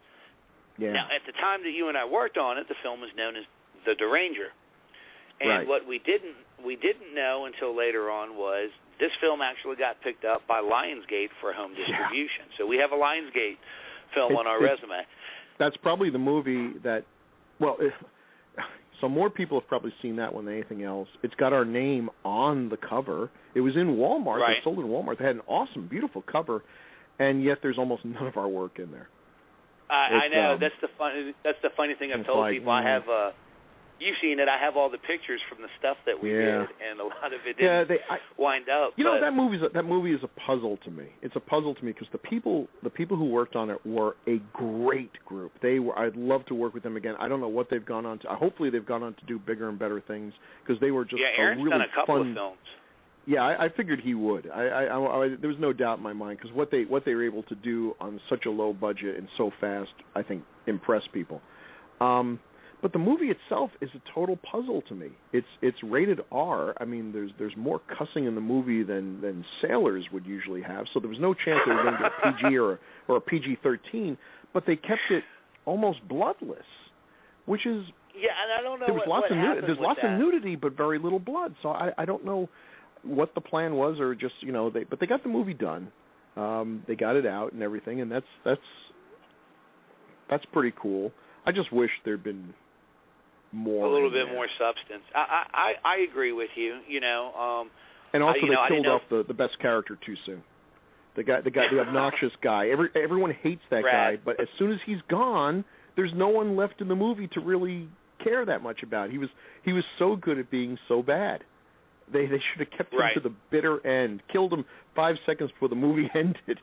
Yeah. Now, at the time that you and I worked on it, the film was known as The Deranger. And what we didn't know until later on was this film actually got picked up by Lionsgate for home distribution. So we have a Lionsgate film on our resume. That's probably the movie that, well, So more people have probably seen that one than anything else. It's got our name on the cover. It was in Walmart. Right. They sold it in Walmart. They had an awesome, beautiful cover, and yet there's almost none of our work in there. I know. That's the funny thing I've told people. I have you've seen it. I have all the pictures from the stuff that we did, and a lot of it didn't wind up. You know, that movie is a puzzle to me. It's a puzzle to me because the people who worked on it were a great group. I'd love to work with them again. I don't know what they've gone on to. Hopefully they've gone on to do bigger and better things because they were just Aaron's a really done a couple fun, of films. Yeah, I figured he would. There was no doubt in my mind because what they were able to do on such a low budget and so fast, I think, impressed people. But the movie itself is a total puzzle to me. It's rated R. I mean, there's more cussing in the movie than sailors would usually have. So there was no chance they were going to get a PG or a PG-13. But they kept it almost bloodless, which is and I don't know. There's lots of nudity, but very little blood. So I don't know what the plan was, or just but they got the movie done. They got it out and everything, and that's pretty cool. I just wish there'd been more. A little bit more substance. I agree with you. And also they killed off the best character too soon. The obnoxious guy. Everyone hates that guy, but as soon as he's gone, there's no one left in the movie to really care that much about. He was so good at being so bad. They should have kept him to the bitter end. Killed him 5 seconds before the movie ended.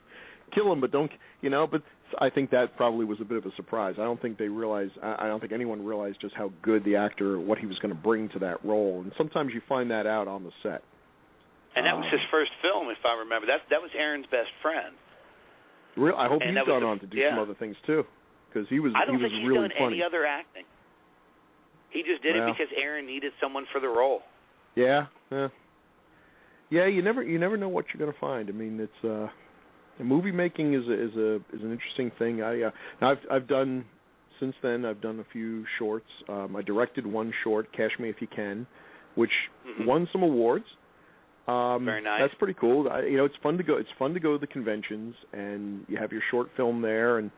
Kill him, but don't. But I think that probably was a bit of a surprise. I don't think they realized. I don't think anyone realized just how good the actor, what he was going to bring to that role. And sometimes you find that out on the set. And that was his first film, if I remember. That was Aaron's best friend. Real. I hope he's gone on to do some other things too, because he was. I don't think he's really done funny. Any other acting. He just did it because Aaron needed someone for the role. Yeah. You never know what you're going to find. I mean, it's movie making is an interesting thing. I've done since then. I've done a few shorts. I directed one short, Cash Me If You Can, which won some awards. Very nice. That's pretty cool. It's fun to go. It's fun to go to the conventions and you have your short film there and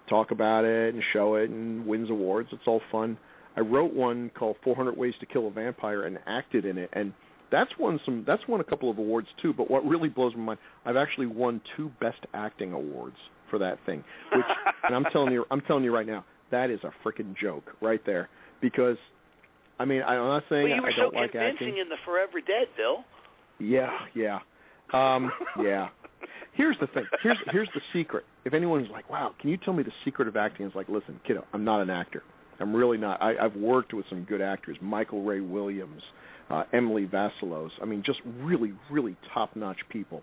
talk about it and show it and wins awards. It's all fun. I wrote one called 400 Ways to Kill a Vampire and acted in it, and that's won a couple of awards too. But what really blows my mind, I've actually won 2 Best Acting awards for that thing. Which, and I'm telling you right now, that is a freaking joke right there. Because, I mean, I'm not saying I don't like acting. You were so convincing in the Forever Dead, Bill. Yeah. Yeah. Here's the thing. Here's the secret. If anyone's like, wow, can you tell me the secret of acting? It's like, listen, kiddo, I'm not an actor. I'm really not. I've worked with some good actors, Michael Ray Williams, Emily Vasilos. I mean, just really, really top-notch people.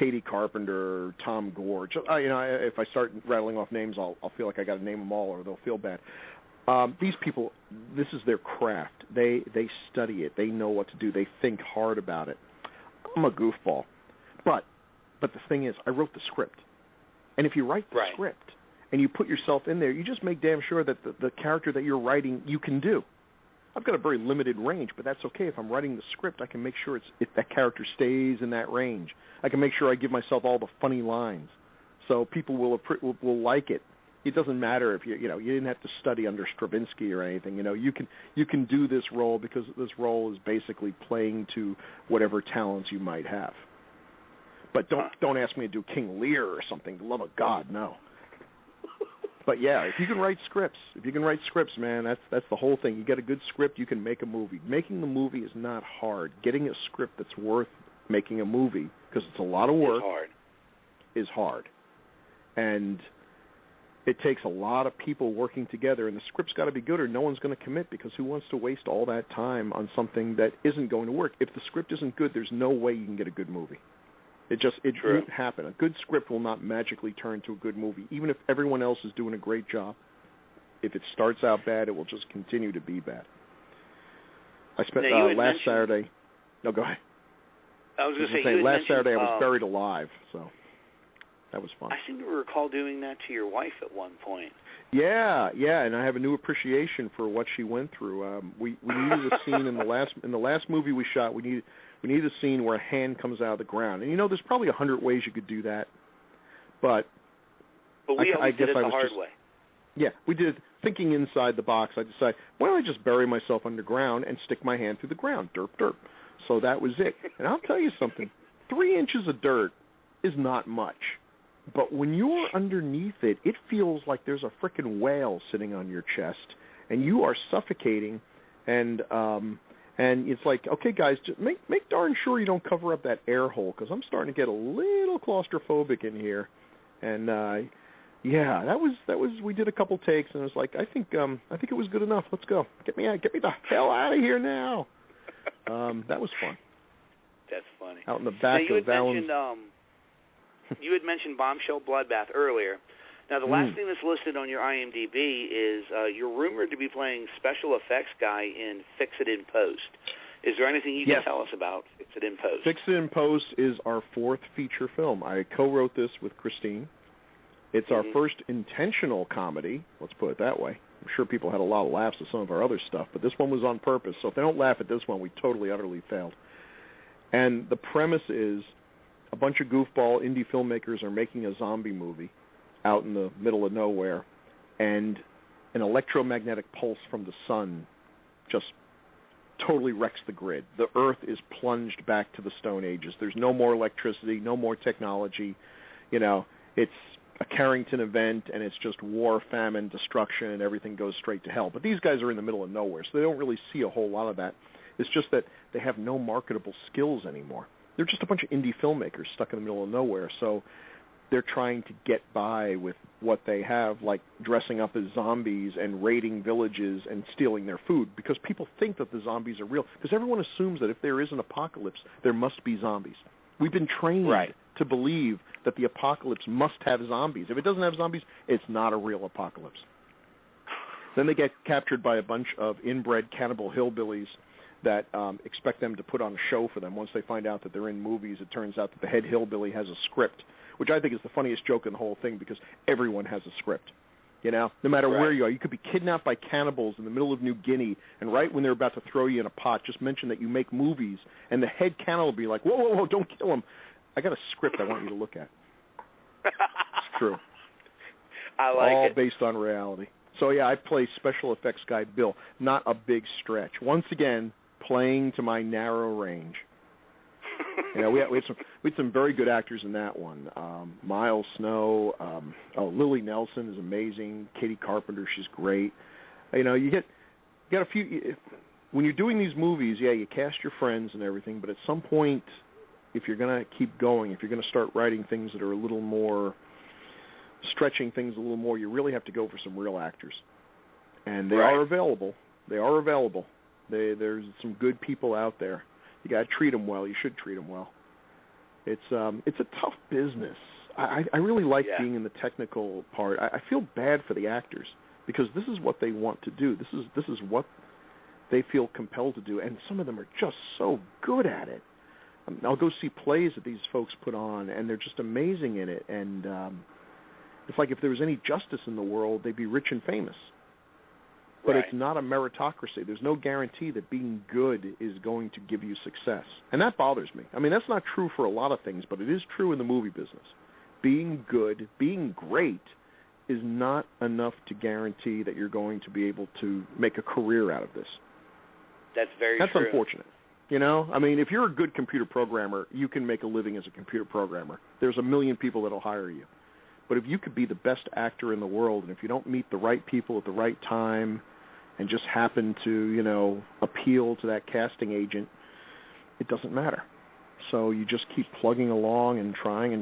Katie Carpenter, Tom Gore. If I start rattling off names, I'll feel like I got to name them all, or they'll feel bad. These people, this is their craft. They study it. They know what to do. They think hard about it. I'm a goofball, but the thing is, I wrote the script, and if you write the script and you put yourself in there, you just make damn sure that the character that you're writing you can do. I've got a very limited range, but that's okay. If I'm writing the script, I can make sure that character stays in that range. I can make sure I give myself all the funny lines, so people will like it. It doesn't matter if you didn't have to study under Stravinsky or anything. You can do this role because this role is basically playing to whatever talents you might have. But don't ask me to do King Lear or something. For the love of God, no. But yeah, if you can write scripts, man, that's the whole thing. You get a good script, you can make a movie. Making the movie is not hard. Getting a script that's worth making a movie, because it's a lot of work, is hard. And it takes a lot of people working together, and the script's got to be good or no one's going to commit, because who wants to waste all that time on something that isn't going to work? If the script isn't good, there's no way you can get a good movie. It won't happen. A good script will not magically turn to a good movie. Even if everyone else is doing a great job, if it starts out bad, it will just continue to be bad. I spent last Saturday. No, go ahead. I was going to say, last Saturday I was buried alive, so that was fun. I seem to recall doing that to your wife at one point. Yeah, and I have a new appreciation for what she went through. We needed a scene in the last movie we shot. We needed a scene where a hand comes out of the ground, and there's probably 100 ways you could do that, but we always did it the hard way. Yeah, we did. Thinking inside the box, I decided, why don't I just bury myself underground and stick my hand through the ground? Derp, derp. So that was it. And I'll tell you something. 3 inches of dirt is not much. But when you're underneath it, it feels like there's a frickin' whale sitting on your chest, and you are suffocating. And it's like, okay, guys, just make darn sure you don't cover up that air hole, because I'm starting to get a little claustrophobic in here. And yeah, that was. We did a couple takes, and it was like, I think it was good enough. Let's go. Get me the hell out of here now. That was fun. That's funny. Out in the back of Valens. You had mentioned Bombshell Bloodbath earlier. Now, the last thing that's listed on your IMDb is you're rumored to be playing special effects guy in Fix It in Post. Is there anything you can tell us about Fix It in Post? Fix It in Post is our 4th feature film. I co-wrote this with Christine. It's our first intentional comedy, let's put it that way. I'm sure people had a lot of laughs at some of our other stuff, but this one was on purpose. So if they don't laugh at this one, we totally, utterly failed. And the premise is a bunch of goofball indie filmmakers are making a zombie movie out in the middle of nowhere, and an electromagnetic pulse from the sun just totally wrecks the grid. The Earth is plunged back to the Stone Ages. There's no more electricity, no more technology. You know, it's a Carrington event, and it's just war, famine, destruction, and everything goes straight to hell. But these guys are in the middle of nowhere, so they don't really see a whole lot of that. It's just that they have no marketable skills anymore. They're just a bunch of indie filmmakers stuck in the middle of nowhere, so they're trying to get by with what they have, like dressing up as zombies and raiding villages and stealing their food, because people think that the zombies are real, because everyone assumes that if there is an apocalypse, there must be zombies. We've been trained to believe that the apocalypse must have zombies. If it doesn't have zombies, it's not a real apocalypse. Then they get captured by a bunch of inbred cannibal hillbillies that expect them to put on a show for them. Once they find out that they're in movies, it turns out that the head hillbilly has a script, which I think is the funniest joke in the whole thing, because everyone has a script. You know, no matter where you are, you could be kidnapped by cannibals in the middle of New Guinea, and right when they're about to throw you in a pot, just mention that you make movies, and the head cannibal will be like, whoa, whoa, whoa, don't kill him. I got a script I want you to look at. It's true. I like all it. Based on reality. So, yeah, I play special effects guy Bill. Not a big stretch. Once again, playing to my narrow range. You know, we had some very good actors in that one. Miles Snow, Lily Nelson is amazing. Katie Carpenter, she's great. You know, you got a few. When you're doing these movies, you cast your friends and everything, but at some point, if you're going to keep going, if you're going to start writing things that are a little more, stretching things a little more, you really have to go for some real actors. And they are available. There's some good people out there. You got to treat them well. You should treat them well. It's a tough business. I really like being in the technical part. I feel bad for the actors, because this is what they want to do. This is what they feel compelled to do, and some of them are just so good at it. I'll go see plays that these folks put on, and they're just amazing in it. And it's like if there was any justice in the world, they'd be rich and famous. But it's not a meritocracy. There's no guarantee that being good is going to give you success. And that bothers me. I mean, that's not true for a lot of things, but it is true in the movie business. Being good, being great, is not enough to guarantee that you're going to be able to make a career out of this. That's very true. That's unfortunate. You know, I mean, if you're a good computer programmer, you can make a living as a computer programmer. There's a million people that'll hire you. But if you could be the best actor in the world, and if you don't meet the right people at the right time and just happen to, you know, appeal to that casting agent, it doesn't matter. So you just keep plugging along and trying,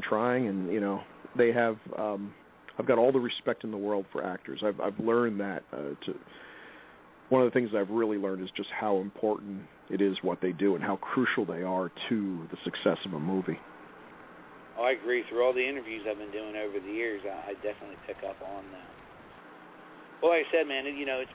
and you know, they have. I've got all the respect in the world for actors. I've learned that. One of the things I've really learned is just how important it is what they do and how crucial they are to the success of a movie. Oh, I agree. Through all the interviews I've been doing over the years, I definitely pick up on that. Well, like I said, man, you know, it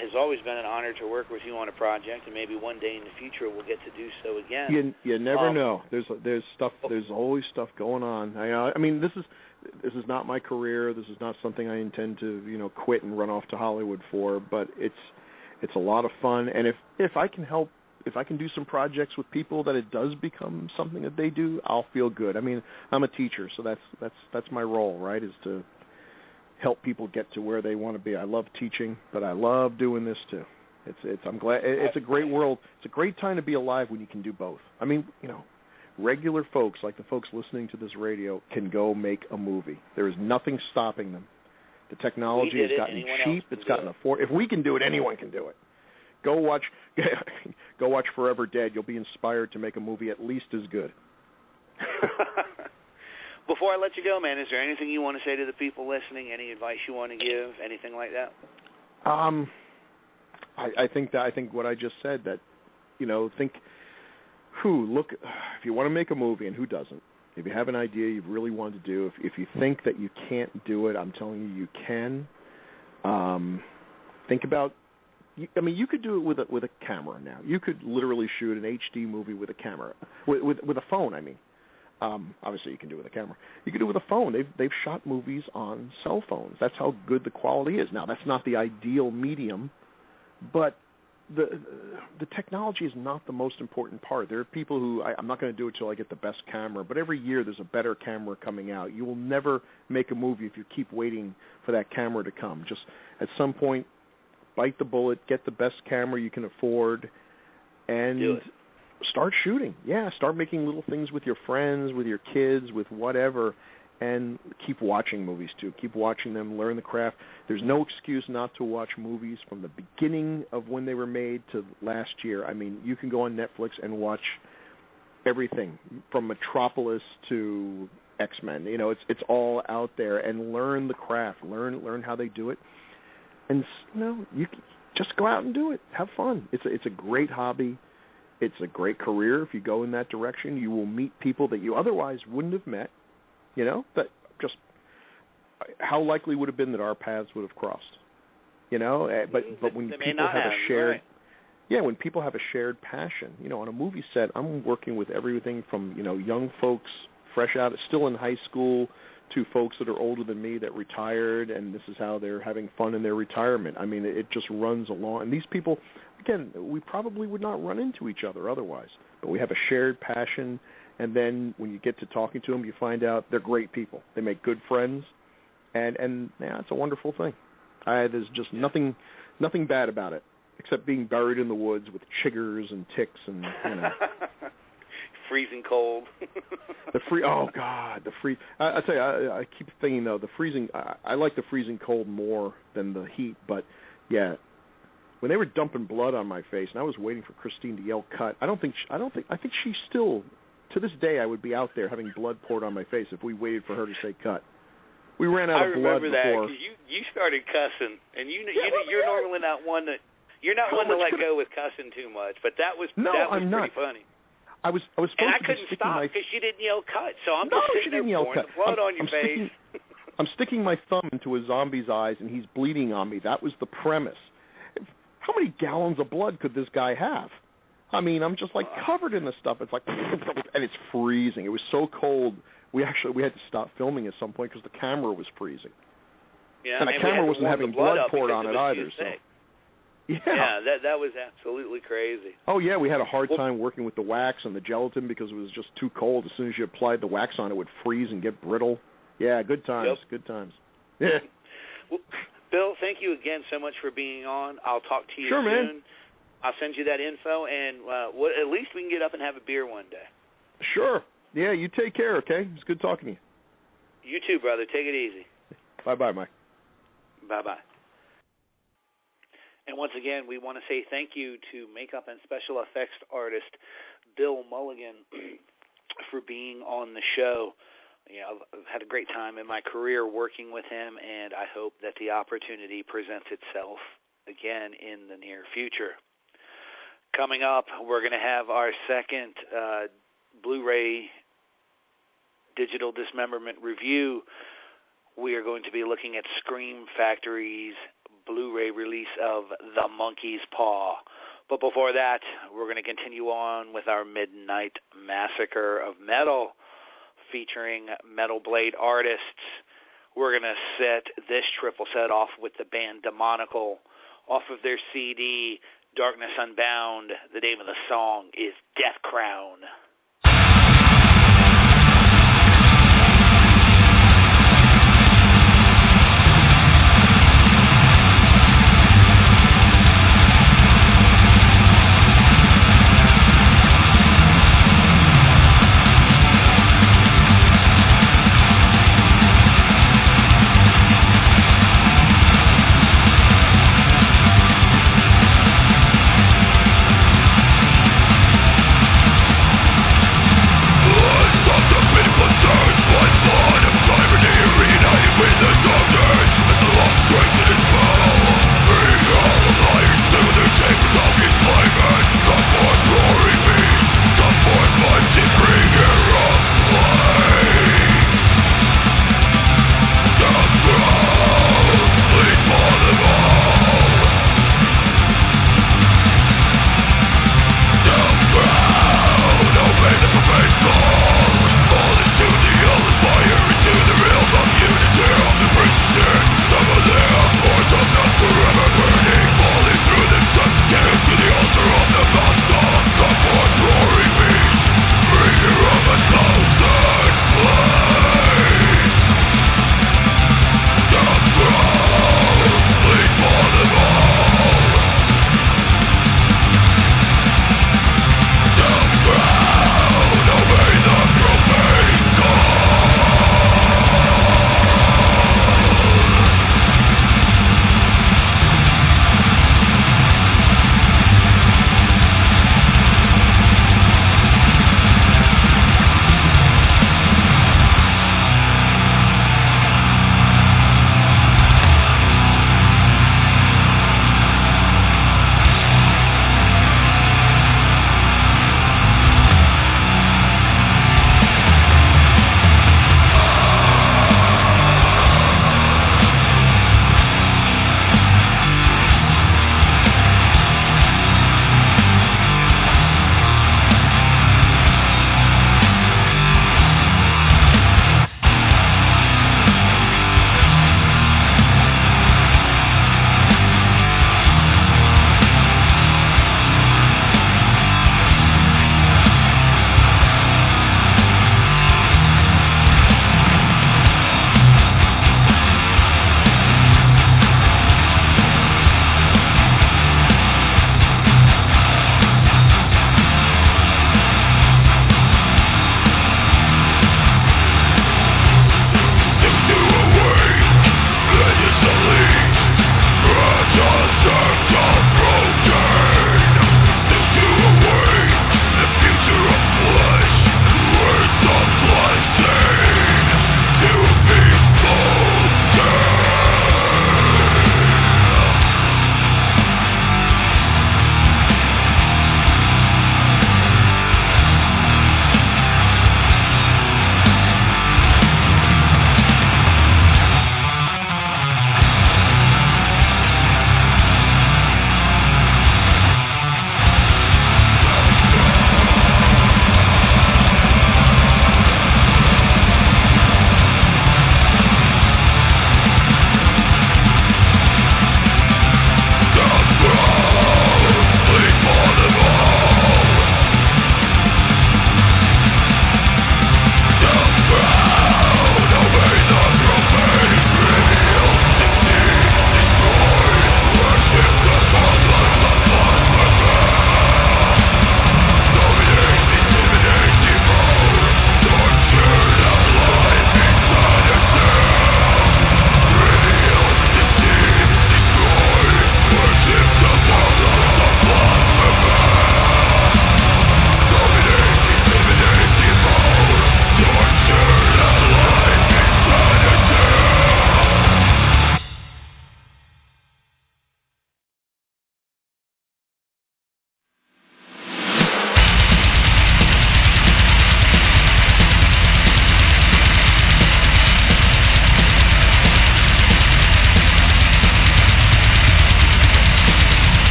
has always been an honor to work with you on a project, and maybe one day in the future we'll get to do so again. You never know. There's stuff. There's always stuff going on. I mean, this is not my career. This is not something I intend to, you know, quit and run off to Hollywood for. But it's a lot of fun, and if I can help. If I can do some projects with people that it does become something that they do, I'll feel good. I mean, I'm a teacher, so that's my role, right? Is to help people get to where they want to be. I love teaching, but I love doing this too. I'm glad. It's a great world. It's a great time to be alive when you can do both. I mean, regular folks like the folks listening to this radio can go make a movie. There is nothing stopping them. The technology has gotten cheap. It's gotten affordable. If we can do it, anyone can do it. Go watch Forever Dead. You'll be inspired to make a movie at least as good. Before I let you go, man, is there anything you want to say to the people listening? Any advice you want to give? Anything like that? I think what I just said, that look, if you want to make a movie, and who doesn't? If you have an idea you really want to do, if you think that you can't do it, I'm telling you can. Think about. You could do it with a camera now. You could literally shoot an HD movie with a camera, with a phone. Obviously you can do it with a camera. You can do it with a phone. They've shot movies on cell phones. That's how good the quality is. Now that's not the ideal medium, but the technology is not the most important part. There are people who I'm not going to do it till I get the best camera, but every year there's a better camera coming out. You will never make a movie if you keep waiting for that camera to come. Just at some point, bite the bullet, get the best camera you can afford, and start shooting. Yeah, start making little things with your friends, with your kids, with whatever, and keep watching movies too. Keep watching them, learn the craft. There's no excuse not to watch movies from the beginning of when they were made to last year. You can go on Netflix and watch everything from Metropolis to X-Men. It's all out there, and learn the craft. Learn how they do it. And you can just go out and do it. Have fun. It's a great hobby. It's a great career if you go in that direction. You will meet people that you otherwise wouldn't have met. That just how likely would have been that our paths would have crossed. But when people have a shared, when people have a shared passion. On a movie set, I'm working with everything from young folks fresh out, still in high school, to folks that are older than me that retired, and this is how they're having fun in their retirement. It just runs along. And these people, again, we probably would not run into each other otherwise, but we have a shared passion, and then when you get to talking to them, you find out they're great people. They make good friends, and it's a wonderful thing. There's just nothing bad about it, except being buried in the woods with chiggers and ticks and, freezing cold. Oh God, the freeze. I tell you, I keep thinking though, the freezing. I like the freezing cold more than the heat. But yeah, when they were dumping blood on my face, and I was waiting for Christine to yell "cut," I think she still, to this day, I would be out there having blood poured on my face if we waited for her to say "cut." We ran out of blood before. I remember that, 'cause you started cussing, and you're normally not one to. You're not one to let go with cussing too much, but that was pretty funny. I was supposed and I to couldn't stop because you didn't yell "cut," so I'm just sitting there pouring the blood on your face. I'm sticking my thumb into a zombie's eyes, and he's bleeding on me. That was the premise. How many gallons of blood could this guy have? I'm just covered in this stuff. It's and it's freezing. It was so cold. We had to stop filming at some point because the camera was freezing. Yeah, and the camera wasn't having blood poured on it either. So. Yeah, that was absolutely crazy. Oh, yeah, we had a hard time working with the wax and the gelatin because it was just too cold. As soon as you applied the wax on, it would freeze and get brittle. Yeah, good times, Good times. Yeah. Well, Bill, thank you again so much for being on. I'll talk to you soon. Man. I'll send you that info, and at least we can get up and have a beer one day. Sure. Yeah, you take care, okay? It's good talking to you. You too, brother. Take it easy. Bye-bye, Mike. Bye-bye. And once again, we want to say thank you to makeup and special effects artist Bill Mulligan for being on the show. I've had a great time in my career working with him, and I hope that the opportunity presents itself again in the near future. Coming up, we're going to have our second Blu-ray digital dismemberment review. We are going to be looking at Scream Factory's Blu-ray release of The Monkey's Paw. But before that, we're going to continue on with our Midnight Massacre of Metal, featuring Metal Blade artists. We're going to set this triple set off with the band Demonical off of their CD, Darkness Unbound. The name of the song is Death Crown.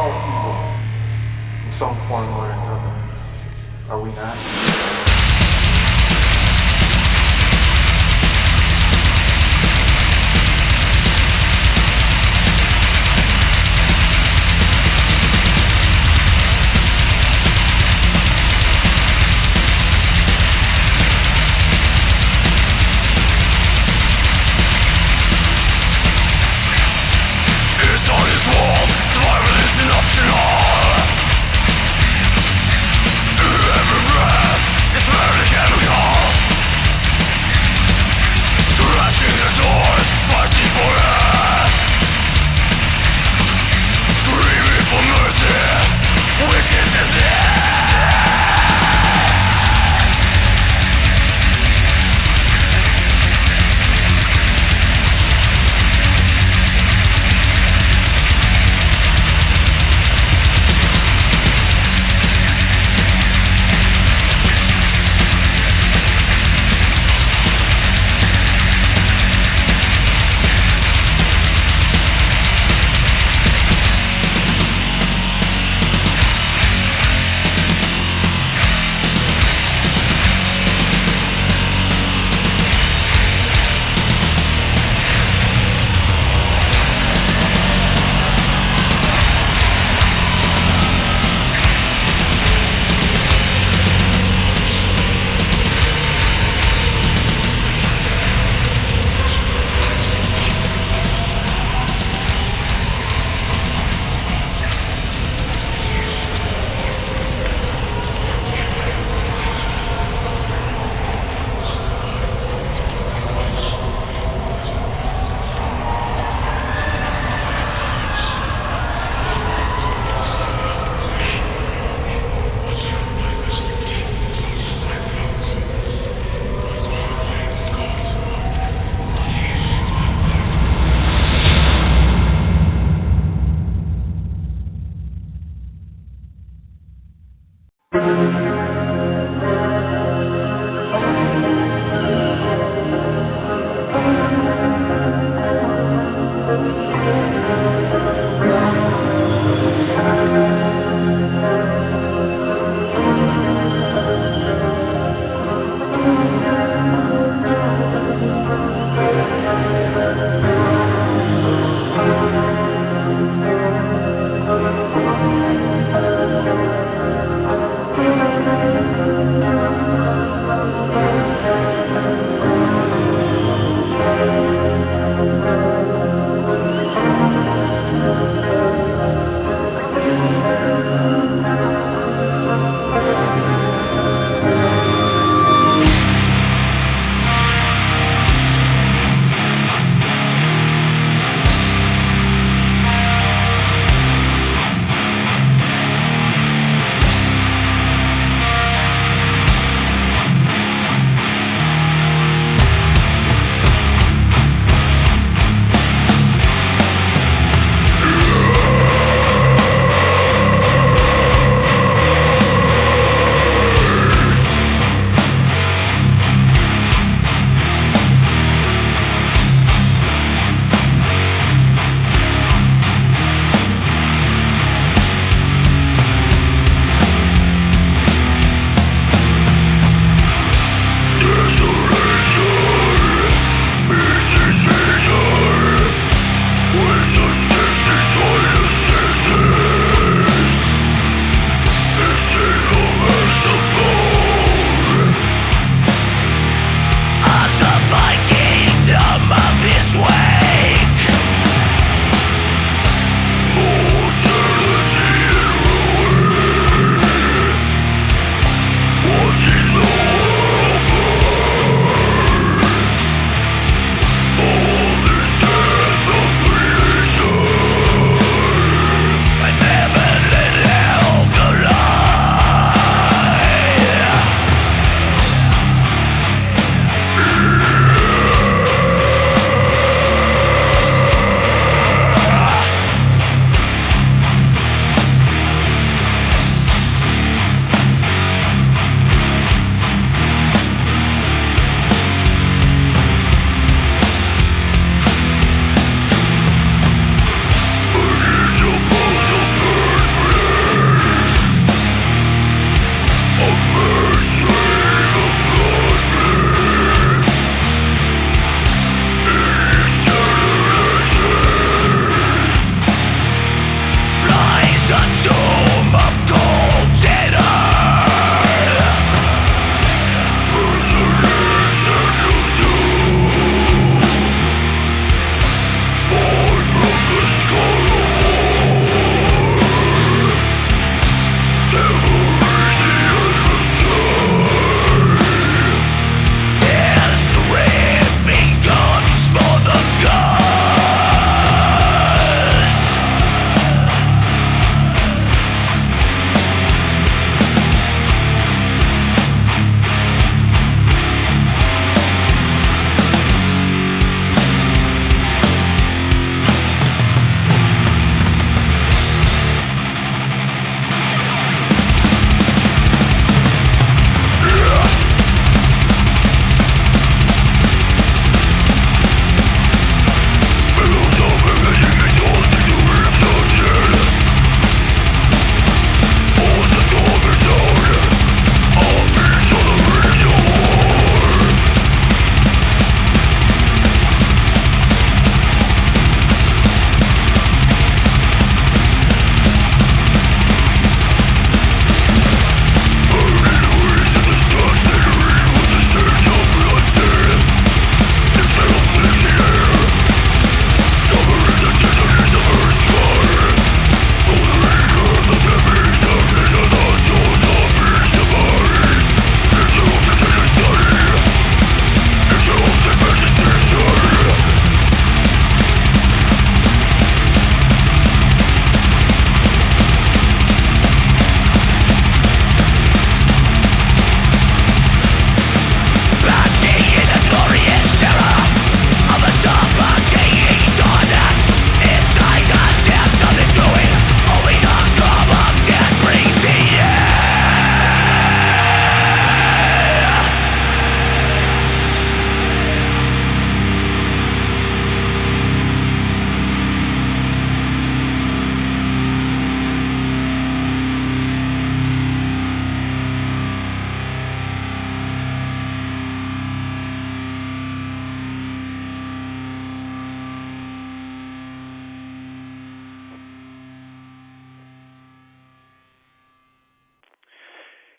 all evil in some form or another. Are we not? Every breath is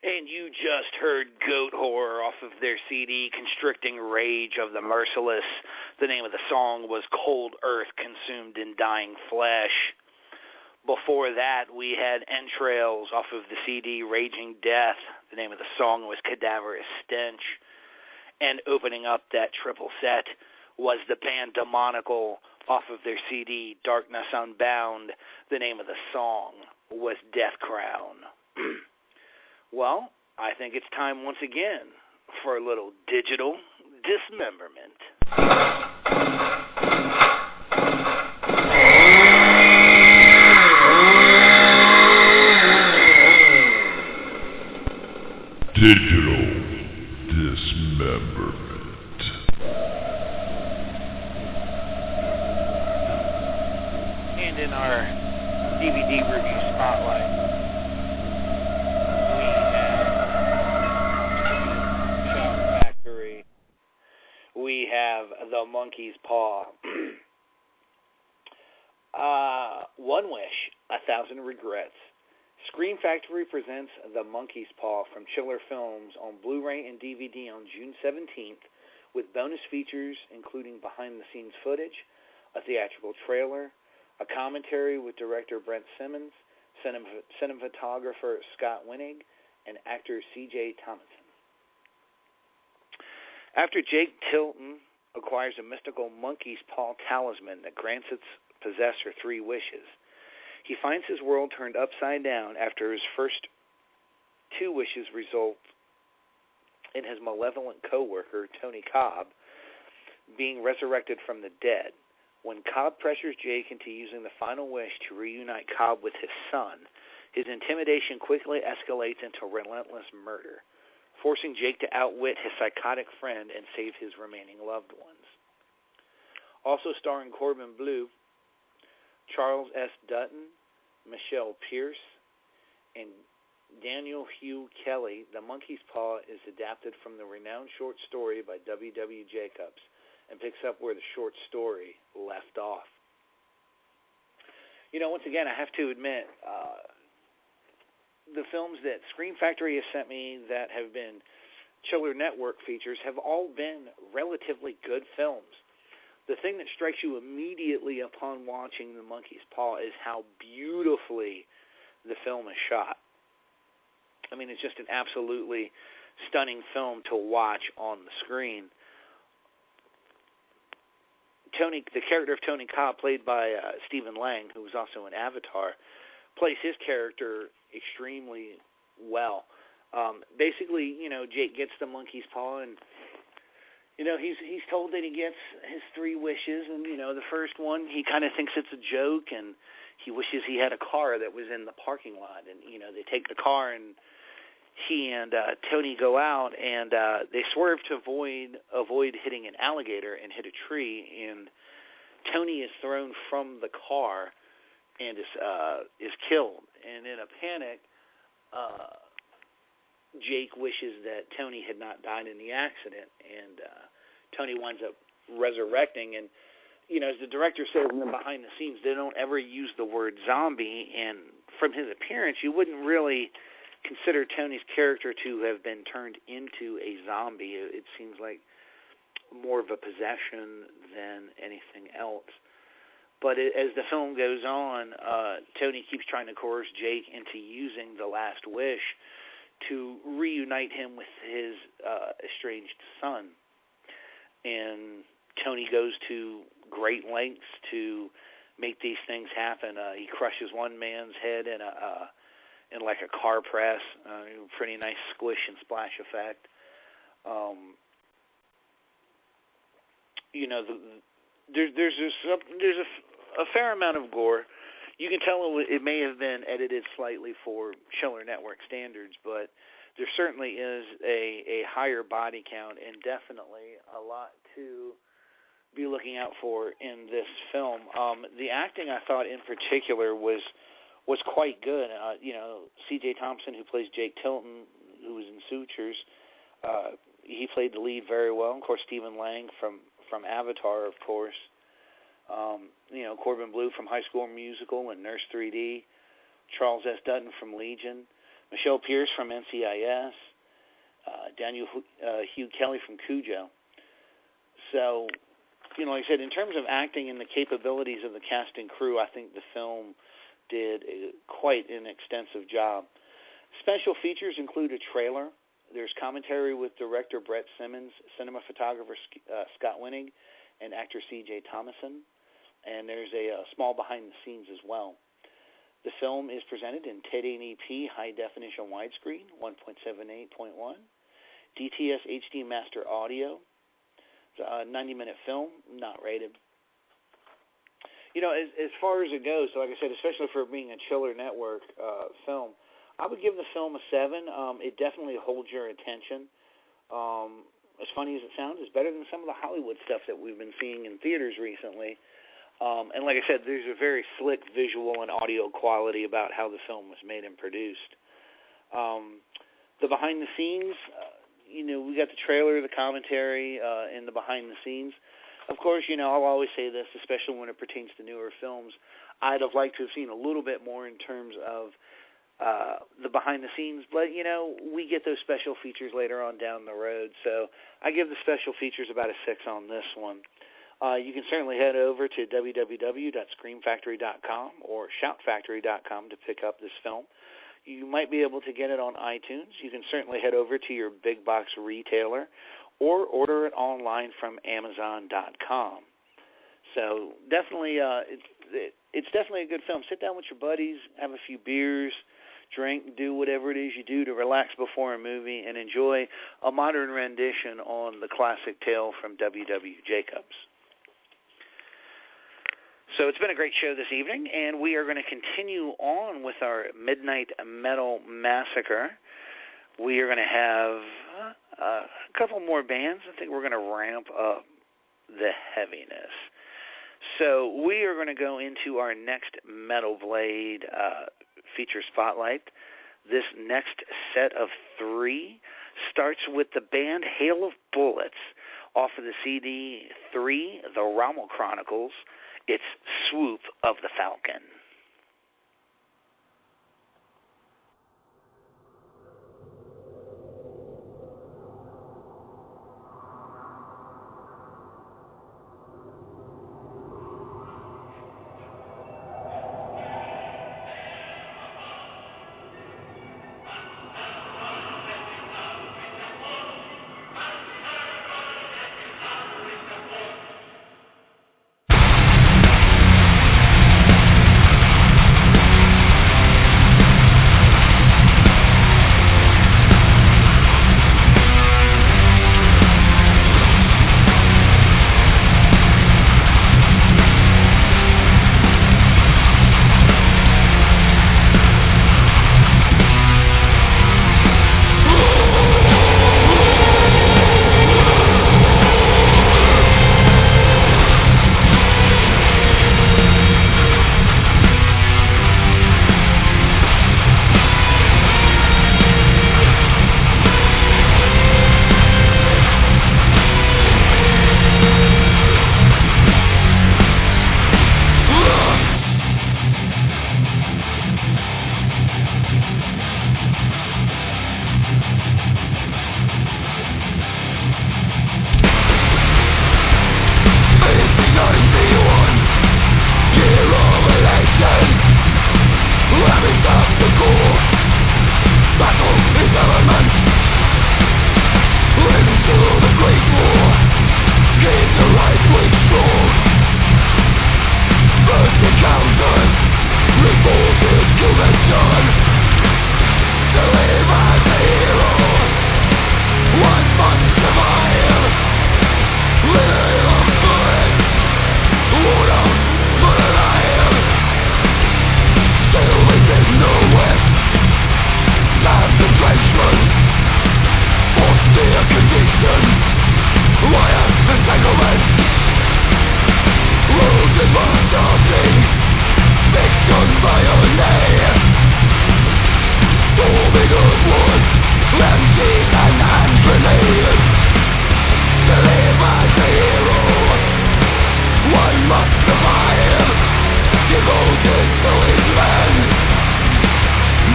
And you just heard Goat Horror off of their CD, Constricting Rage of the Merciless. The name of the song was Cold Earth Consumed in Dying Flesh. Before that, we had Entrails off of the CD, Raging Death. The name of the song was Cadaverous Stench. And opening up that triple set was the band Demonical off of their CD, Darkness Unbound. The name of the song was Death Crown. Well, I think it's time once again for a little digital dismemberment. Digital dismemberment. And in our DVD review spotlight, we have The Monkey's Paw. One Wish, 1,000 Regrets. Scream Factory presents The Monkey's Paw from Chiller Films on Blu-ray and DVD on June 17th with bonus features including behind-the-scenes footage, a theatrical trailer, a commentary with director Brent Simmons, cinematographer Scott Winnig, and actor C.J. Thomason. After Jake Tilton acquires a mystical monkey's paw talisman that grants its possessor 3 wishes, he finds his world turned upside down after his first 2 wishes result in his malevolent co-worker, Tony Cobb, being resurrected from the dead. When Cobb pressures Jake into using the final wish to reunite Cobb with his son, his intimidation quickly escalates into relentless murder, forcing Jake to outwit his psychotic friend and save his remaining loved ones. Also starring Corbin Bleu, Charles S. Dutton, Michelle Pierce, and Daniel Hugh Kelly, The Monkey's Paw is adapted from the renowned short story by W.W. Jacobs and picks up where the short story left off. You know, once again, I have to admit, the films that Scream Factory has sent me that have been Chiller Network features have all been relatively good films. The thing that strikes you immediately upon watching The Monkey's Paw is how beautifully the film is shot. I mean, it's just an absolutely stunning film to watch on the screen. The character of Tony Cobb, played by Stephen Lang, who was also in Avatar, plays his character extremely well. Basically, you know, Jake gets the monkey's paw, and you know he's told that he gets his 3 wishes, and you know the first one he kind of thinks it's a joke, and he wishes he had a car that was in the parking lot, and you know they take the car, and he and Tony go out, and they swerve to avoid hitting an alligator and hit a tree, and Tony is thrown from the car and is killed. And in a panic, Jake wishes that Tony had not died in the accident, and Tony winds up resurrecting. And you know, as the director says in the behind the scenes, they don't ever use the word zombie, and from his appearance, you wouldn't really consider Tony's character to have been turned into a zombie. It seems like more of a possession than anything else. But as the film goes on, Tony keeps trying to coerce Jake into using the last wish to reunite him with his estranged son. And Tony goes to great lengths to make these things happen. He crushes one man's head in like a car press, pretty nice squish and splash effect. You know, there's a fair amount of gore. You can tell it may have been edited slightly for Chiller Network standards, but there certainly is a higher body count and definitely a lot to be looking out for in this film. The acting, I thought, in particular, was quite good. You know, C.J. Thompson, who plays Jake Tilton, who was in Sutures, he played the lead very well. Of course, Stephen Lang from Avatar, of course. You know, Corbin Bleu from High School Musical and Nurse 3D. Charles S. Dutton from Legion. Michelle Pierce from NCIS, Daniel Hugh Kelly from Cujo. So, like I said, in terms of acting and the capabilities of the cast and crew, I think the film did quite an extensive job. Special features include a trailer. There's commentary with director Brett Simmons, cinematographer Scott Winnig, and actor C.J. Thomason. And there's a small behind-the-scenes as well. The film is presented in 1080p high-definition widescreen, 1.78.1, DTS HD Master Audio. It's a 90-minute film, not rated. As far as it goes, so like I said, especially for being a Chiller Network film, I would give the film a 7. It definitely holds your attention. As funny as it sounds, it's better than some of the Hollywood stuff that we've been seeing in theaters recently. And like I said, there's a very slick visual and audio quality about how the film was made and produced. The behind the scenes, we got the trailer, the commentary, and the behind the scenes. Of course, I'll always say this, especially when it pertains to newer films. I'd have liked to have seen a little bit more in terms of the behind the scenes, but we get those special features later on down the road. So I give the special features about a 6 on this one. You can certainly head over to www.screamfactory.com or shoutfactory.com to pick up this film. You might be able to get it on iTunes. You can certainly head over to your big box retailer or order it online from Amazon.com. So definitely, it's definitely a good film. Sit down with your buddies, have a few beers, drink, do whatever it is you do to relax before a movie, and enjoy a modern rendition on the classic tale from W.W. Jacobs. So it's been a great show this evening, and we are going to continue on with our Midnight Metal Massacre. We are going to have a couple more bands. I think we're going to ramp up the heaviness. So we are going to go into our next Metal Blade feature spotlight. This next set of 3 starts with the band Hail of Bullets off of the CD 3, The Rommel Chronicles. It's Swoop of the Falcon.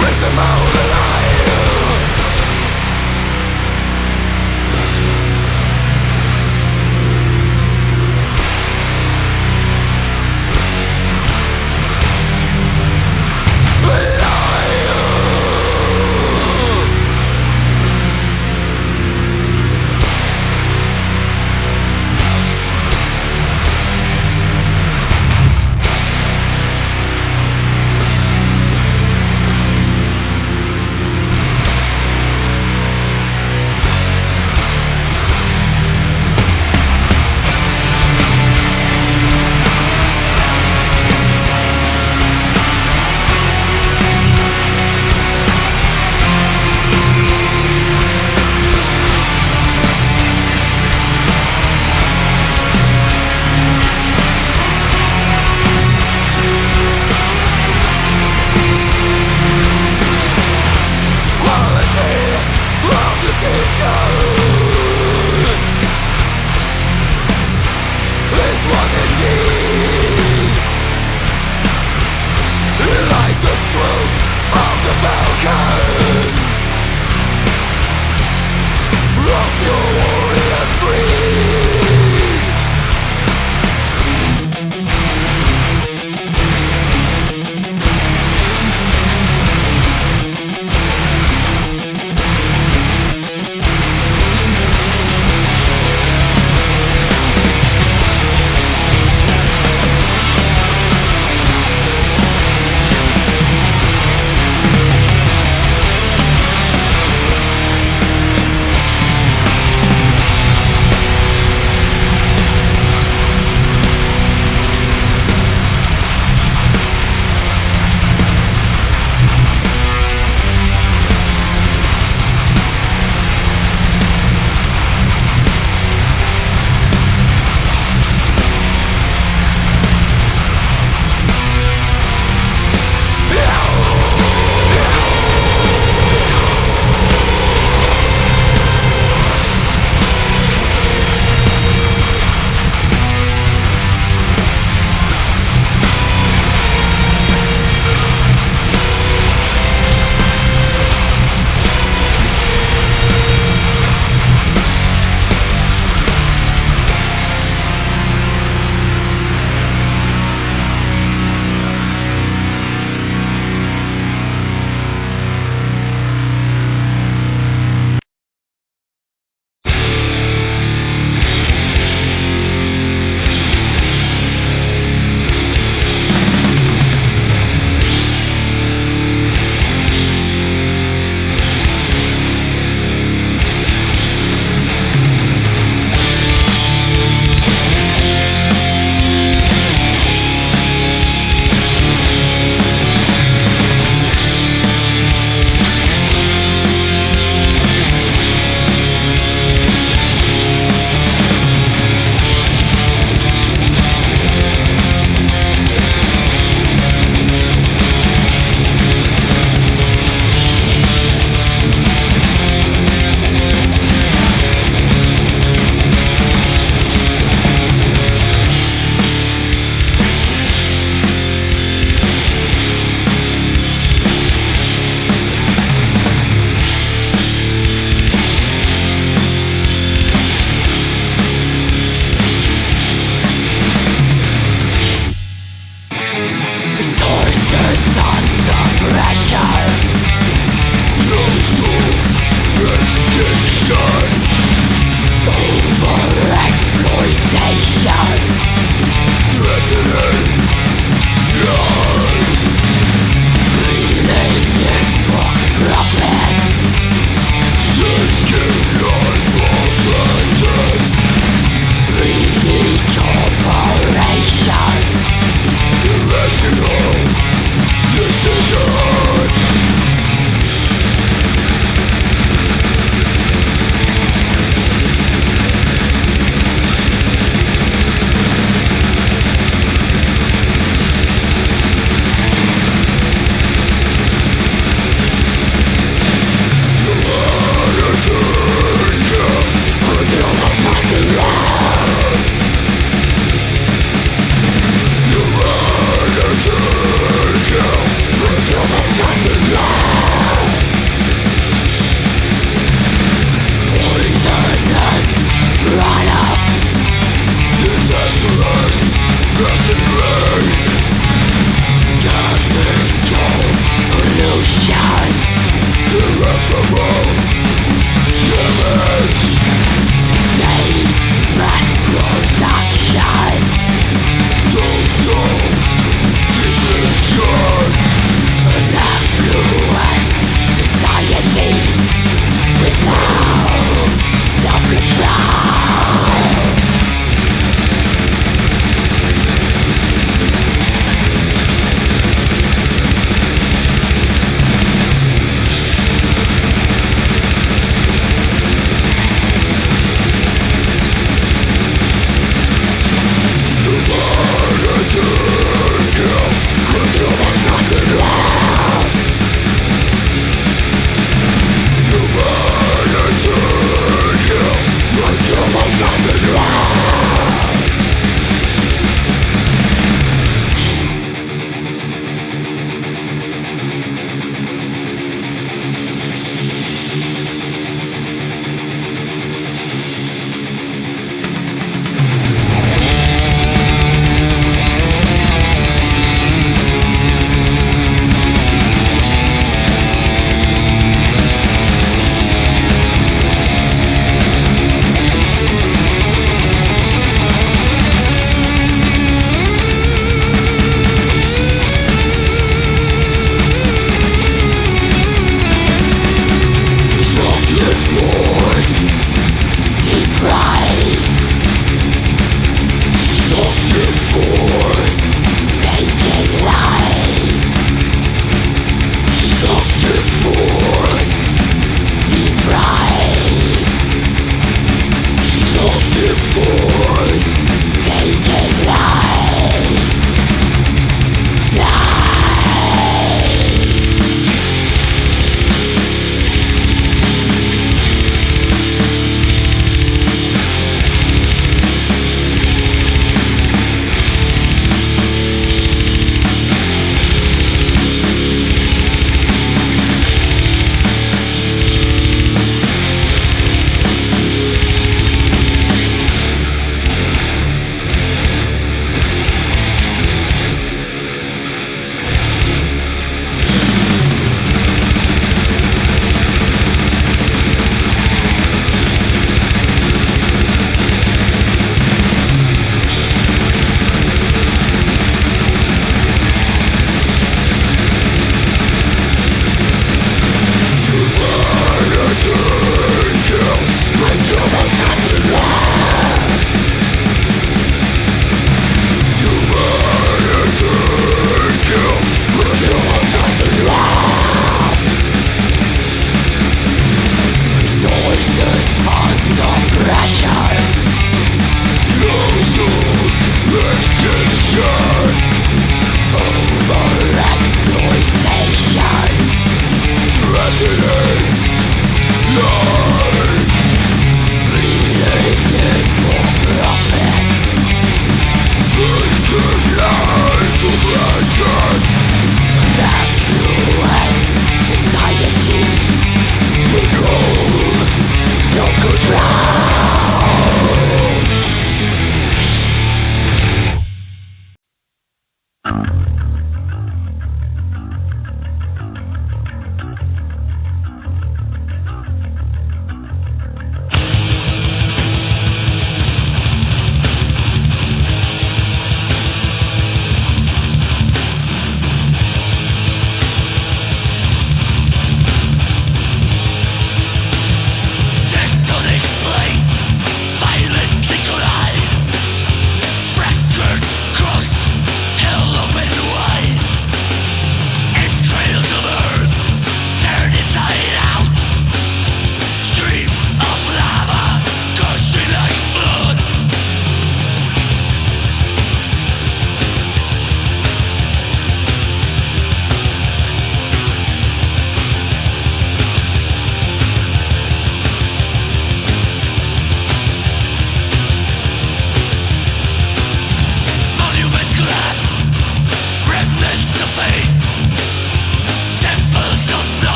Rip them out alive.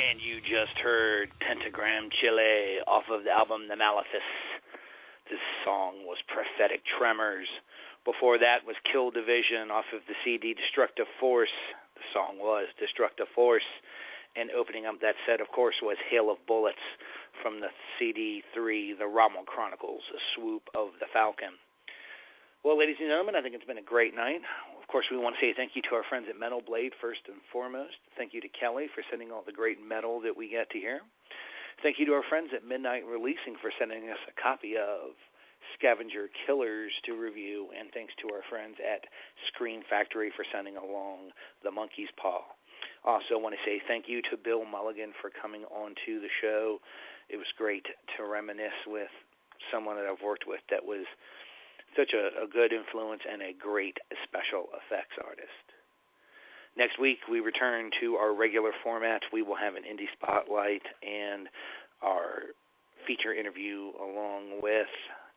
And you just heard Pentagram Chile off of the album The Malefice. This song was Prophetic Tremors. Before that was Kill Division off of the CD Destructive Force. The song was Destructive Force. And opening up that set, of course, was Hail of Bullets from the CD 3, The Rommel Chronicles, A Swoop of the Falcon. Well, ladies and gentlemen, I think it's been a great night. Of course, we want to say thank you to our friends at Metal Blade, first and foremost. Thank you to Kelly for sending all the great metal that we get to hear. Thank you to our friends at Midnight Releasing for sending us a copy of Scavenger Killers to review. And thanks to our friends at Scream Factory for sending along The Monkey's Paw. Also want to say thank you to Bill Mulligan for coming on to the show. It was great to reminisce with someone that I've worked with that was such a good influence and a great special effects artist. Next week, we return to our regular format. We will have an indie spotlight and our feature interview along with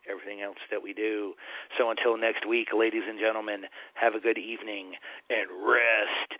everything else that we do. So until next week, ladies and gentlemen, have a good evening and rest